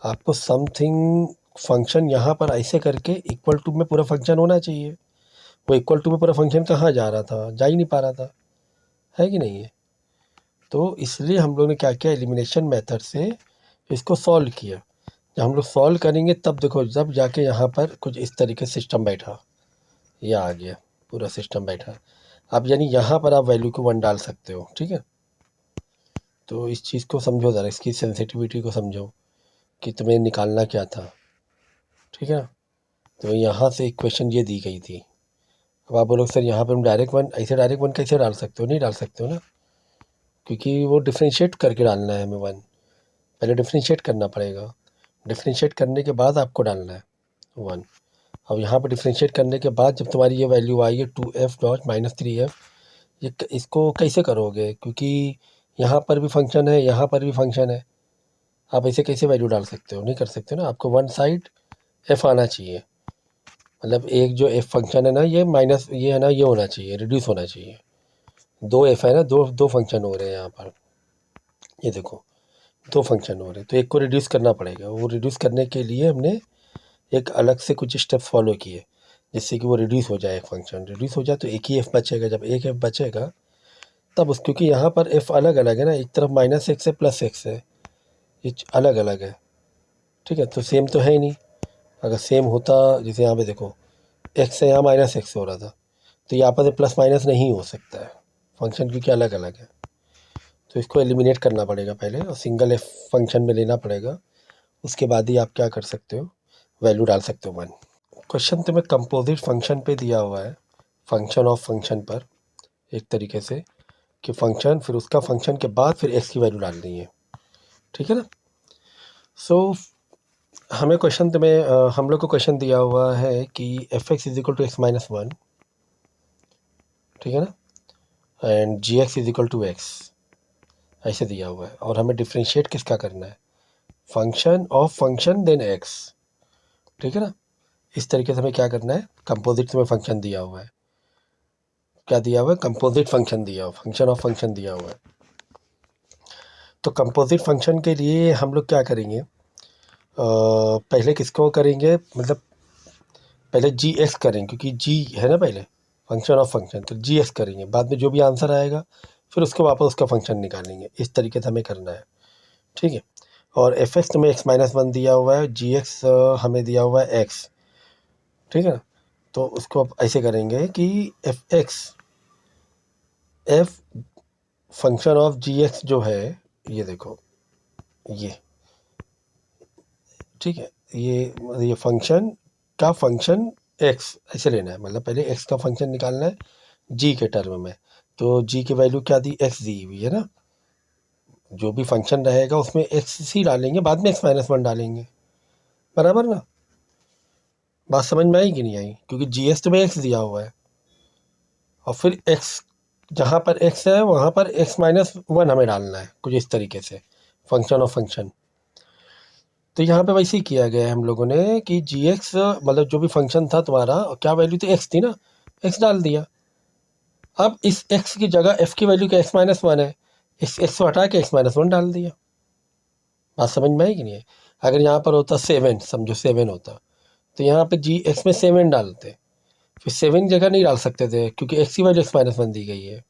आपको समथिंग फंक्शन यहाँ पर ऐसे करके इक्वल टू में पूरा फंक्शन होना चाहिए। वो इक्वल टू में पूरा फंक्शन कहाँ जा रहा था, जा ही नहीं पा रहा था, है कि नहीं है। तो इसलिए हम लोग ने क्या किया, एलिमिनेशन मेथड से इसको सॉल्व किया। जब हम लोग सॉल्व करेंगे तब देखो, जब जाके यहाँ पर कुछ इस तरीके से सिस्टम बैठा, ये आ गया पूरा सिस्टम बैठा। अब यानी यहाँ पर आप वैल्यू को 1 डाल सकते हो, ठीक है। तो इस चीज़ को समझो ज़रा, इसकी सेंसिटिविटी को समझो कि तुम्हें निकालना क्या था, ठीक है ना। तो यहाँ से इक्वेशन ये दी गई थी। अब आप बोलो सर यहाँ पर हम डायरेक्ट 1, ऐसे डायरेक्ट 1 कैसे डाल सकते हो, नहीं डाल सकते हो ना, क्योंकि वो डिफ्रेंशिएट करके डालना है हमें 1, पहले डिफ्रेंशिएट करना पड़ेगा, डिफ्रेंशिएट करने के बाद आपको डालना है 1। अब यहाँ पर डिफ्रेंशिएट करने के बाद जब तुम्हारी ये वैल्यू आई है 2f डॉट -3f, इसको कैसे करोगे, क्योंकि यहाँ पर भी फंक्शन है, यहाँ पर भी फंक्शन है, आप ऐसे कैसे वैल्यू डाल सकते हो, नहीं कर सकते ना। आपको वन साइड एफ आना चाहिए, मतलब एक जो एफ फंक्शन है ना, ये माइनस ये है ना, ये होना चाहिए, रिड्यूस होना चाहिए। दो एफ है ना, दो दो फंक्शन हो रहे हैं यहाँ पर, ये देखो दो फंक्शन हो रहे हैं, तो एक को रिड्यूस करना पड़ेगा। वो रिड्यूस करने के लिए हमने एक अलग से कुछ स्टेप्स फॉलो किए, जिससे कि वो रिड्यूस हो जाए, एक फंक्शन रिड्यूस हो जाए तो एक ही एफ बचेगा। जब एक एफ बचेगा तब उस, क्योंकि यहाँ पर एफ अलग अलग है ना, एक तरफ माइनस एक्स है प्लस एक्स है, ये अलग अलग है, ठीक है, तो सेम तो है ही नहीं। अगर सेम होता, जैसे यहाँ पे देखो एक्स है, यहाँ माइनस एक्स हो रहा था, तो यहाँ पर प्लस माइनस नहीं हो सकता है फंक्शन, क्योंकि अलग अलग है। तो इसको एलिमिनेट करना पड़ेगा पहले, और सिंगल एफ फंक्शन में लेना पड़ेगा, उसके बाद ही आप क्या कर सकते हो, वैल्यू डाल सकते हो वन। क्वेश्चन तुम्हें कंपोजिट फंक्शन पे दिया हुआ है, फंक्शन ऑफ फंक्शन पर, एक तरीके से कि फंक्शन, फिर उसका फंक्शन के बाद फिर एक्स की वैल्यू डालनी है, ठीक है ना। सो हमें क्वेश्चन तुम्हें हम लोग को क्वेश्चन दिया हुआ है कि f x is equal to x minus one, ठीक है ना, and g x is equal to x, ऐसे दिया हुआ है, और हमें डिफ्रेंशिएट किसका करना है, function of function then x, ठीक है ना। इस तरीके से हमें क्या करना है, कंपोजिट में फंक्शन दिया हुआ है, क्या दिया हुआ है, कंपोजिट फंक्शन दिया हुआ, फंक्शन ऑफ फंक्शन दिया हुआ है। तो कंपोजिट फंक्शन के लिए हम लोग क्या करेंगे, पहले किसको करेंगे, मतलब पहले जी एक्स करेंगे, क्योंकि जी है ना पहले फंक्शन ऑफ फंक्शन, तो जी एक्स करेंगे, बाद में जो भी आंसर आएगा फिर उसके वापस उसका फंक्शन निकालेंगे। इस तरीके से हमें करना है, ठीक है। और एफ एक्स में एक्स माइनस वन दिया हुआ है, जी एक्स हमें दिया हुआ है एक्स, ठीक है। तो उसको अब ऐसे करेंगे कि f x, f function of g x जो है, ये देखो ये, ठीक है, ये फंक्शन का फंक्शन एक्स ऐसे लेना है, मतलब पहले एक्स का फंक्शन निकालना है जी के टर्म में। तो जी की वैल्यू क्या दी, एक्स दी हुई है ना, जो भी फंक्शन रहेगा उसमें एक्स ही डालेंगे, बाद में एक्स माइनस वन डालेंगे, बराबर ना। बात समझ में आई कि नहीं आई, क्योंकि जी एस तो में एक्स दिया हुआ है, और फिर एक्स, जहाँ पर एक्स है वहाँ पर एक्स माइनस वन हमें डालना है, कुछ इस तरीके से फंक्शन ऑफ फंक्शन। तो यहाँ पे वैसे ही किया गया है हम लोगों ने कि जी एक्स, मतलब जो भी फंक्शन था तुम्हारा, क्या वैल्यू थी, एक्स थी ना, एक्स डाल दिया। अब इस एक्स की जगह एफ की वैल्यू क्या एक्स माइनस वन है, इस एक्स को हटा के एक्स माइनस वन डाल दिया। बात समझ में आई कि नहीं है। अगर यहाँ पर होता सेवन, समझो सेवन होता, तो यहाँ पे जी एक्स में सेवन डालते, फिर सेवन जगह नहीं डाल सकते थे, क्योंकि एक्स की वैल्यू एक्स माइनस वन दी गई है,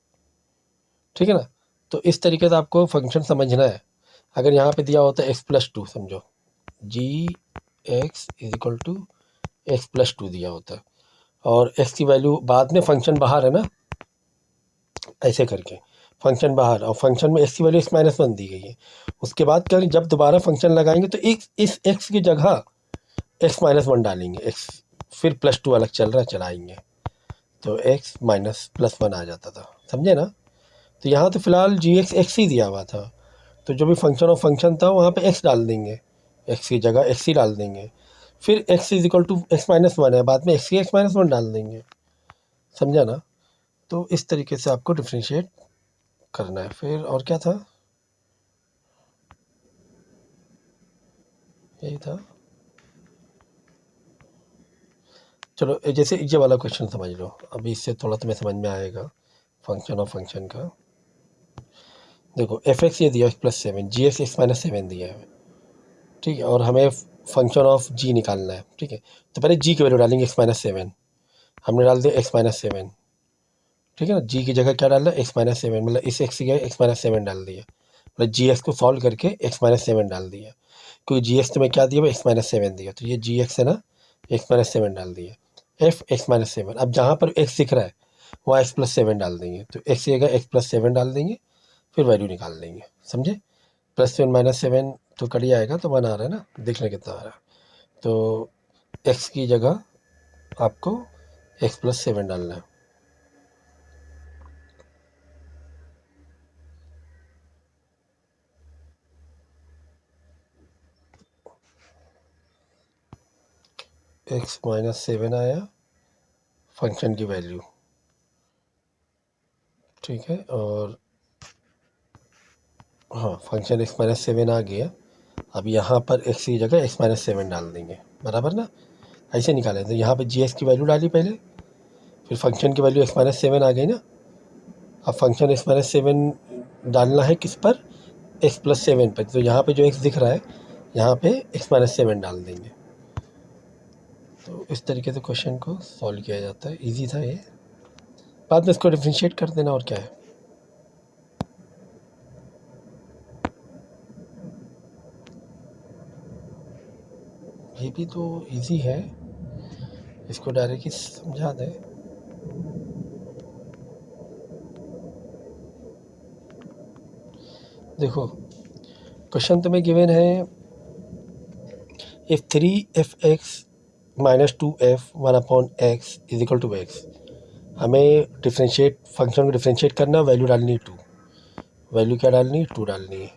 ठीक है ना। तो इस तरीके से आपको फंक्शन समझना है। अगर यहाँ पे दिया होता एक्स प्लस टू, समझो g x is equal to x plus two दिया होता, और एक्स की वैल्यू बाद में फंक्शन बाहर है ना, ऐसे करके फंक्शन बाहर, और फंक्शन में एक्स की वैल्यू एक्स माइनस वन दी गई है। उसके बाद क्या, जब दोबारा फंक्शन लगाएंगे तो एक इस एक्स की जगह एक्स माइनस वन डालेंगे, एक्स फिर प्लस टू अलग चल रहा है चलाएंगे, तो एक्स माइनस प्लस वन आ जाता था, समझे ना। तो यहाँ तो फिलहाल जी एक्स एक्स ही दिया हुआ था, तो जो भी फंक्शन ऑफ फंक्शन था वहाँ पे एक्स डाल देंगे, एक्स की जगह एक्स ही डाल देंगे, फिर x is equal to x minus one है, बाद में एक्स की एक्स माइनस वन डाल देंगे, समझा ना। तो इस तरीके से आपको डिफ्रेंशिएट करना है। फिर और क्या था, यही था। चलो जैसे ये वाला क्वेश्चन समझ लो, अभी इससे थोड़ा तुम्हें समझ में आएगा फंक्शन ऑफ फंक्शन का। देखो एफ एक्स ये दिया एक्स प्लस सेवन, जी एक्स एक्स माइनस सेवन दिया है, ठीक है, और हमें फंक्शन ऑफ जी निकालना है, ठीक है। तो पहले जी की वैल्यू डालेंगे एक्स माइनस सेवन, हमने डाल दिया एक्स माइनस सेवन, ठीक है ना। जी की जगह क्या डालना है, एक्स माइनस सेवन, मतलब इस एक्स की जगह एक्स माइनस सेवन डाल दिया, मतलब जी एक्स को सॉल्व करके एक्स माइनस सेवन डाल दिया, क्योंकि जी एक्स तुम्हें क्या दिया, एक्स माइनस सेवन दिया, तो ये जी एक्स है ना, एक्स माइनस सेवन डाल दिया, एफ एक्स माइनस सेवन। अब जहाँ पर एक्स दिख रहा है वहाँ एक्स प्लस सेवन डाल देंगे, तो एक्स की जगह एक्स प्लस सेवन डाल देंगे, फिर वैल्यू निकाल देंगे, समझे। प्लस सेवन माइनस सेवन तो कट ही आएगा, तो वन आ रहा है ना, देख लें कितना आ रहा है। तो एक्स की जगह आपको एक्स प्लस सेवन डालना है, एक्स माइनस सेवन आया फंक्शन की वैल्यू, ठीक है। और हाँ, फंक्शन x-7 आ गया। अब यहाँ पर x की जगह x-7 डाल देंगे, बराबर ना। ऐसे निकालें तो यहाँ पे जी की वैल्यू डाली पहले, फिर फंक्शन की वैल्यू x-7 आ गई ना। अब फंक्शन x-7 डालना है किस पर, x+7 पर। तो यहाँ पे जो x दिख रहा है यहाँ पे x-7 डाल देंगे। तो इस तरीके से क्वेश्चन को सॉल्व किया जाता है। इजी था ये, बाद में इसको डिफरेंशिएट कर देना और क्या है। ये भी तो इजी है, इसको डायरेक्ट ही समझा दें। देखो क्वेश्चन तुम्हें गिवन है, if 3f(x - 2f 1/x = x। हमें डिफरेंशिएट, फंक्शन को डिफरेंशिएट करना, वैल्यू डालनी है 2। वैल्यू क्या डालनी है, 2 डालनी है।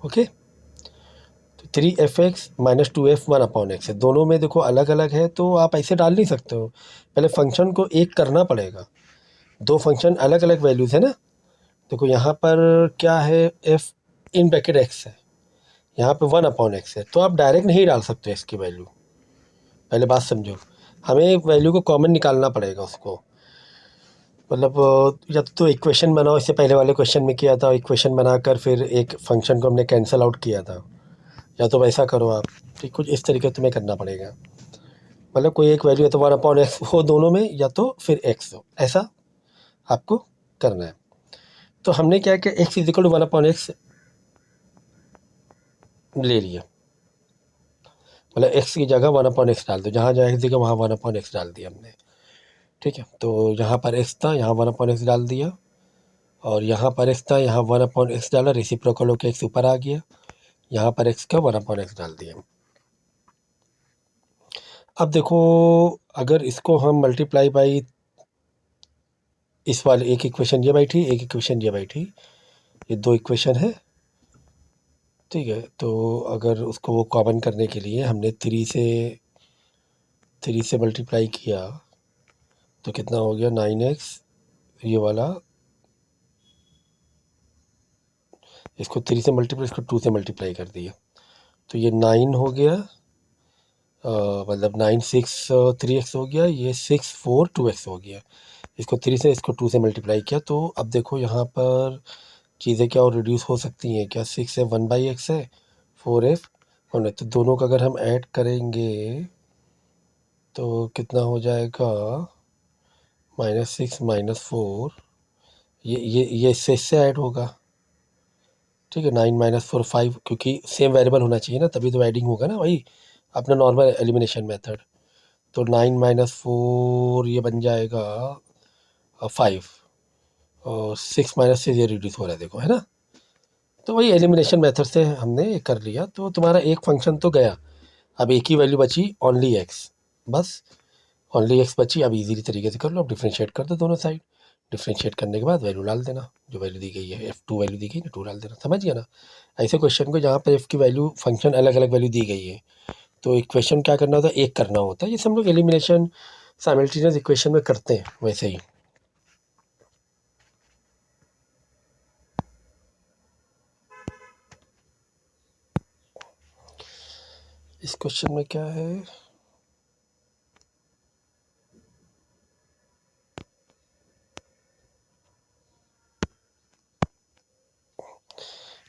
ओके, तो 3f(x - 2f 1/x है। दोनों में देखो अलग अलग है, तो आप ऐसे डाल नहीं सकते हो। पहले फंक्शन को एक करना पड़ेगा। दो फंक्शन अलग अलग वैल्यूज़ है ना। देखो यहाँ पर क्या है, f इन ब्रैकेट x है, यहाँ पे 1/x है। तो आप डायरेक्ट नहीं डाल सकते x की वैल्यू, पहले बात समझो। हमें वैल्यू को कॉमन निकालना पड़ेगा उसको। मतलब या तो इक्वेशन बनाओ, इससे पहले वाले क्वेश्चन में किया था, इक्वेशन बनाकर फिर एक फंक्शन को हमने कैंसिल आउट किया था। या तो वैसा करो आप, ठीक, कुछ इस तरीके तुम्हें करना पड़ेगा। मतलब कोई एक वैल्यू है तो 1/x हो दोनों में, या तो फिर x हो, ऐसा आपको करना है। तो हमने क्या किया, x = 1/x ले लिया। मतलब x की जगह 1/x डाल दो, जहाँ जहाँ x दिखा वहाँ 1/x डाल दिया हमने। ठीक है, तो यहाँ पर x था, यहाँ 1/x डाल दिया। और यहाँ पर x था, यहाँ 1/x डाला, रेसिप्रोकल होकर x ऊपर आ गया। यहाँ पर x का 1/x डाल दिया। अब देखो, अगर इसको हम मल्टीप्लाई बाई इस वाले, एक इक्वेशन ये बैठी, एक इक्वेशन ये बैठी, ये दो इक्वेशन है। ठीक है, तो अगर उसको वो कॉमन करने के लिए हमने 3 से मल्टीप्लाई किया तो कितना हो गया, 9x। ये वाला इसको 3 से मल्टीप्लाई, इसको 2 से मल्टीप्लाई कर दिया, तो ये 9 हो गया। मतलब 9 6 3x हो गया, ये 6 4 2x हो गया। इसको 3 से, इसको 2 से मल्टीप्लाई किया। तो अब देखो यहाँ पर चीज़ें क्या और रिड्यूस हो सकती हैं क्या, 6 है 1/x है, 4f 1 है। तो दोनों का अगर हम ऐड करेंगे तो कितना हो जाएगा, -6 -4, ये इससे ऐड होगा। ठीक है, 9 - 4 5, क्योंकि सेम वेरिएबल होना चाहिए ना, तभी तो एडिंग होगा ना, वही अपना नॉर्मल एलिमिनेशन मेथड। तो 9 - 4 ये बन जाएगा 5, और 6 - 6 ये रिड्यूस हो रहा है, देखो है ना। तो वही एलिमिनेशन मेथड से हमने ये कर लिया। तो तुम्हारा एक फंक्शन तो गया, अब एक ही वैल्यू बची, ओनली x। बस ओनली x बची। अब इजीली तरीके से कर लो, अब डिफरेंशिएट कर दो दोनों साइड। डिफरेंशिएट करने के बाद वैल्यू डाल देना, जो वैल्यू दी गई है, f2 वैल्यू दी गई ना, 2 डाल देना। समझ गया ना। ऐसे क्वेश्चन को जहाँ पर f की वैल्यू, फंक्शन अलग अलग वैल्यू दी गई है, तो इक्वेशन क्या करना होता है, एक करना होता है। जैसे हम लोग एलिमिनेशन साइमल्टेनियस इक्वेशन में करते हैं, वैसे ही। इस क्वेश्चन में क्या है,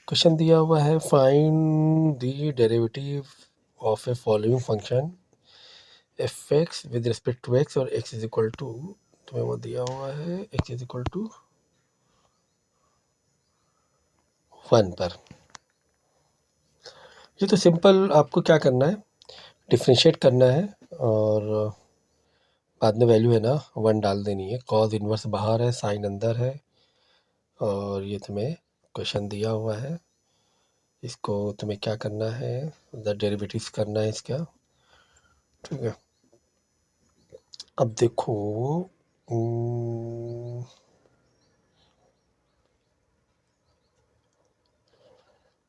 क्वेश्चन दिया हुआ है, find the derivative of a following function f(x) with respect to x और x = तुम्हें वो दिया हुआ है x = 1 पर। ये तो सिंपल, आपको क्या करना है, डिफरेंशिएट करना है, और बाद में वैल्यू है ना 1 डाल देनी है। कॉज इन्वर्स बाहर है, साइन अंदर है, और ये तुम्हें क्वेश्चन दिया हुआ है। इसको तुम्हें क्या करना है, द डेरिवेटिव्स करना है इसका। ठीक है, अब देखो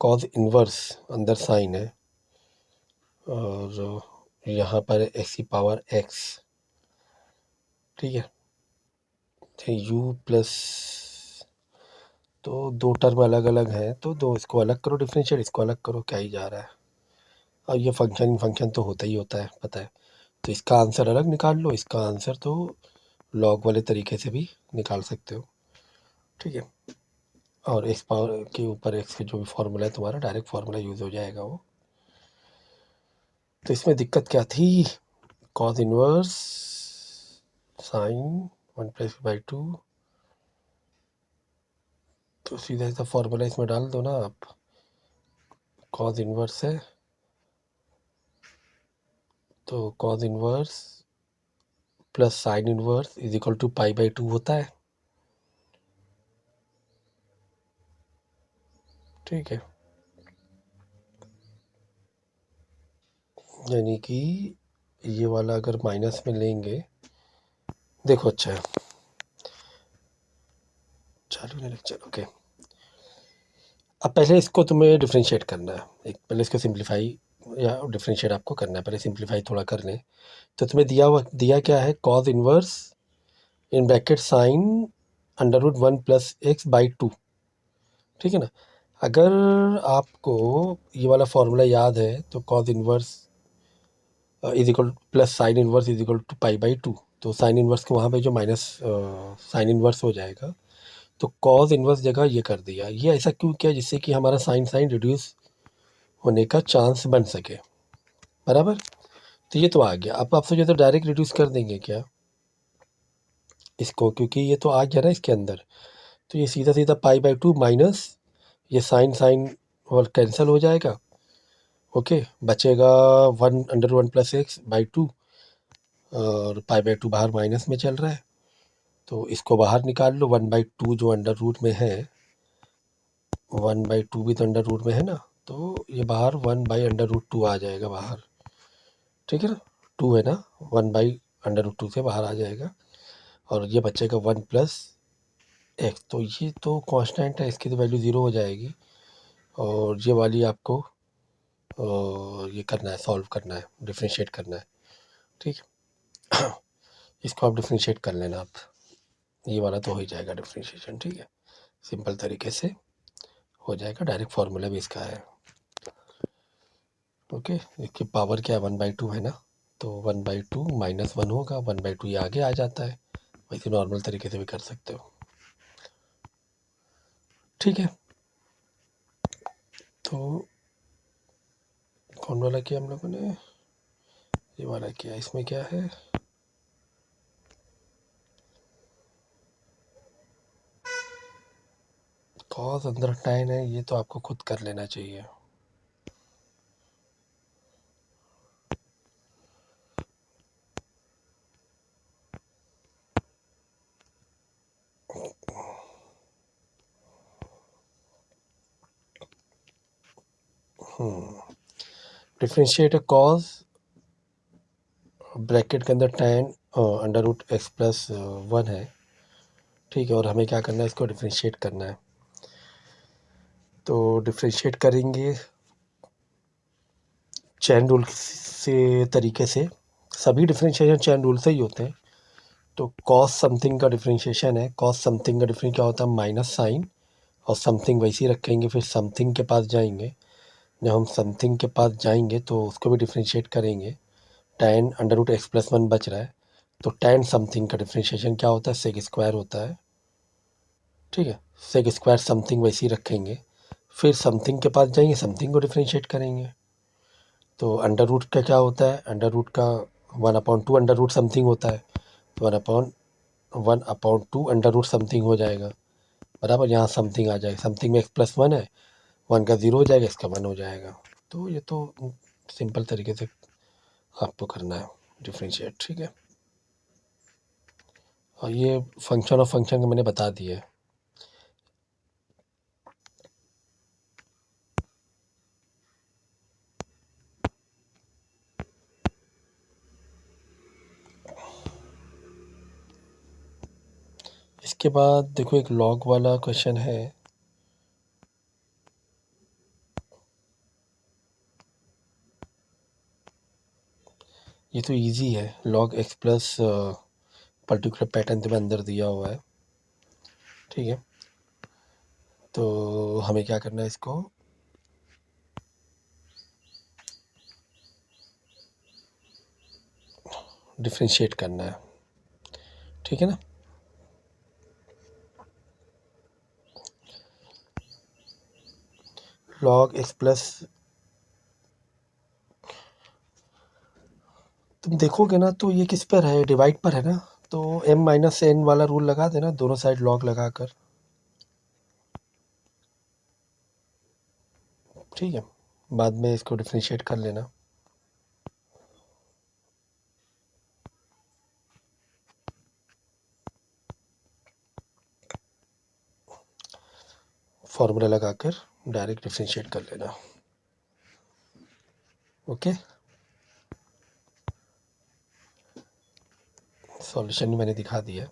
कॉज इन्वर्स अंदर साइन है, और यहाँ पर x की पावर x। ठीक है, u प्लस, तो दो टर्म अलग अलग हैं, तो दो इसको अलग करो डिफरेंशिएट, इसको अलग करो, क्या ही जा रहा है। और ये फंक्शन फंक्शन तो होता ही होता है, पता है। तो इसका आंसर अलग निकाल लो, इसका आंसर तो लॉग वाले तरीके से भी निकाल सकते हो, ठीक है। और एक्स पावर के ऊपर एक्स के जो भी फार्मूला है तुम्हारा, डायरेक्ट फार्मूला यूज़ हो जाएगा वो। तो इसमें दिक्कत क्या थी, कॉस इनवर्स साइन 1+2, तो सीधा सा फार्मूला इसमें डाल दो ना आप। कॉस इनवर्स है तो cos inverse plus sine inverse is equal to पाई/2 होता है, ठीक है। यानी कि ये वाला अगर माइनस में लेंगे, देखो अच्छा है, चालू नहीं लेक्चर, ओके। अब पहले इसको तुम्हें डिफ्रेंशिएट करना है, एक पहले इसको सिंप्लीफाई या डिफ्रेंशिएट आपको करना है, पहले सिंप्लीफाई थोड़ा कर लें। तो तुम्हें दिया क्या है, cos inverse in bracket sine √1+x/2, ठीक है ना। अगर आपको ये वाला फार्मूला याद है तो cos inverse is equal plus sine inverse is equal to पाई/2, तो साइन इनवर्स के वहाँ पे जो माइनस साइन इनवर्स हो जाएगा, तो कॉस इनवर्स जगह ये कर दिया। ये ऐसा क्यों किया, जिससे कि हमारा साइन साइन रिड्यूस होने का चांस बन सके, बराबर। तो ये तो आ गया। अब आप सोचे तो डायरेक्ट रिड्यूस कर देंगे क्या इसको, क्योंकि ये तो आ गया ना इसके अंदर। तो ये सीधा सीधा पाई/2 माइनस ये साइन साइन और कैंसिल हो जाएगा, ओके। बचेगा 1/1+x/2, और पाई/2 बाहर माइनस में चल रहा है, तो इसको बाहर निकाल लो। 1/2 जो अंडर रूट में है, 1/2 भी तो अंडर रूट में है ना, तो ये बाहर 1/√2 आ जाएगा बाहर, ठीक है ना। 2 है ना, 1/√2 से बाहर आ जाएगा, और ये बचेगा 1+x। तो ये तो कांस्टेंट है, इसकी तो वैल्यू 0 हो जाएगी, और ये वाली आपको ये करना है, सॉल्व करना है, डिफ्रेंशिएट करना है, ठीक है। इसको आप डिफ्रेंशिएट कर लेना आप, ये वाला तो हो ही जाएगा डिफ्रेंशिएशन, ठीक है। सिंपल तरीके से हो जाएगा, डायरेक्ट फार्मूला भी इसका है, ओके। इसकी पावर क्या है, 1/2 है ना, तो 1/2 -1 होगा, 1/2 ये आगे आ जाता है, वैसे नॉर्मल तरीके से भी कर सकते हो, ठीक है। तो कौन वाला किया हम लोगों ने, ये वाला किया। इसमें क्या है, कॉस अंदर tan है, ये तो आपको खुद कर लेना चाहिए। डिफ्रेंशिएट कॉस ब्रैकेट के अंदर tan √x+1 है, ठीक है। और हमें क्या करना है, इसको डिफ्रेंशिएट करना है। तो डिफ्रेंशिएट करेंगे चैन रूल से तरीके से, सभी डिफ्रेंशिएशन चैन रूल से ही होते हैं। तो कॉस समथिंग का डिफ्रेंशिएशन है, कॉस समथिंग का डिफरेंस क्या होता है, माइनस साइन, और समथिंग वैसे ही रखेंगे, फिर समथिंग के पास जाएंगे। जब हम समथिंग के पास जाएंगे तो उसको भी डिफ्रेंशिएट करेंगे। tan √x+1 बच रहा है, तो tan समथिंग का डिफ्रेंशिएशन क्या होता है, सेक स्क्वायर होता है, ठीक है। सेक स्क्वायर समथिंग वैसे ही रखेंगे, फिर समथिंग के पास जाएंगे, समथिंग को डिफ्रेंशिएट करेंगे। तो अंडर रूट का क्या होता है, अंडर रूट का 1/2 अंडर रूट समथिंग होता है, तो 1/2 अंडर रूट समथिंग हो जाएगा, बराबर। यहाँ समथिंग आ जाएगा, समथिंग में x+1 है, 1 का 0 हो जाएगा, इसका 1 हो जाएगा। तो ये तो सिंपल तरीके से आपको करना है डिफ्रेंशिएट, ठीक है। और ये फंक्शन ऑफ फंक्शन के मैंने बता दिए है। इसके बाद देखो एक लॉग वाला क्वेश्चन है, ये तो इजी है। log x plus particular pattern तुम्हें अंदर दिया हुआ है, ठीक है, तो हमें क्या करना है, इसको डिफ्रेंशिएट करना है, ठीक है ना। log x प्लस, तुम देखोगे ना तो ये किस पर है, डिवाइड पर है ना, तो m माइनस n वाला रूल लगा देना दोनों साइड log लगाकर, ठीक है। बाद में इसको डिफ्रेंशिएट कर लेना। फॉर्मूला लगाकर डायरेक्ट डिफ्रेंशिएट कर लेना। ओके, सॉल्यूशन मैंने दिखा दिया।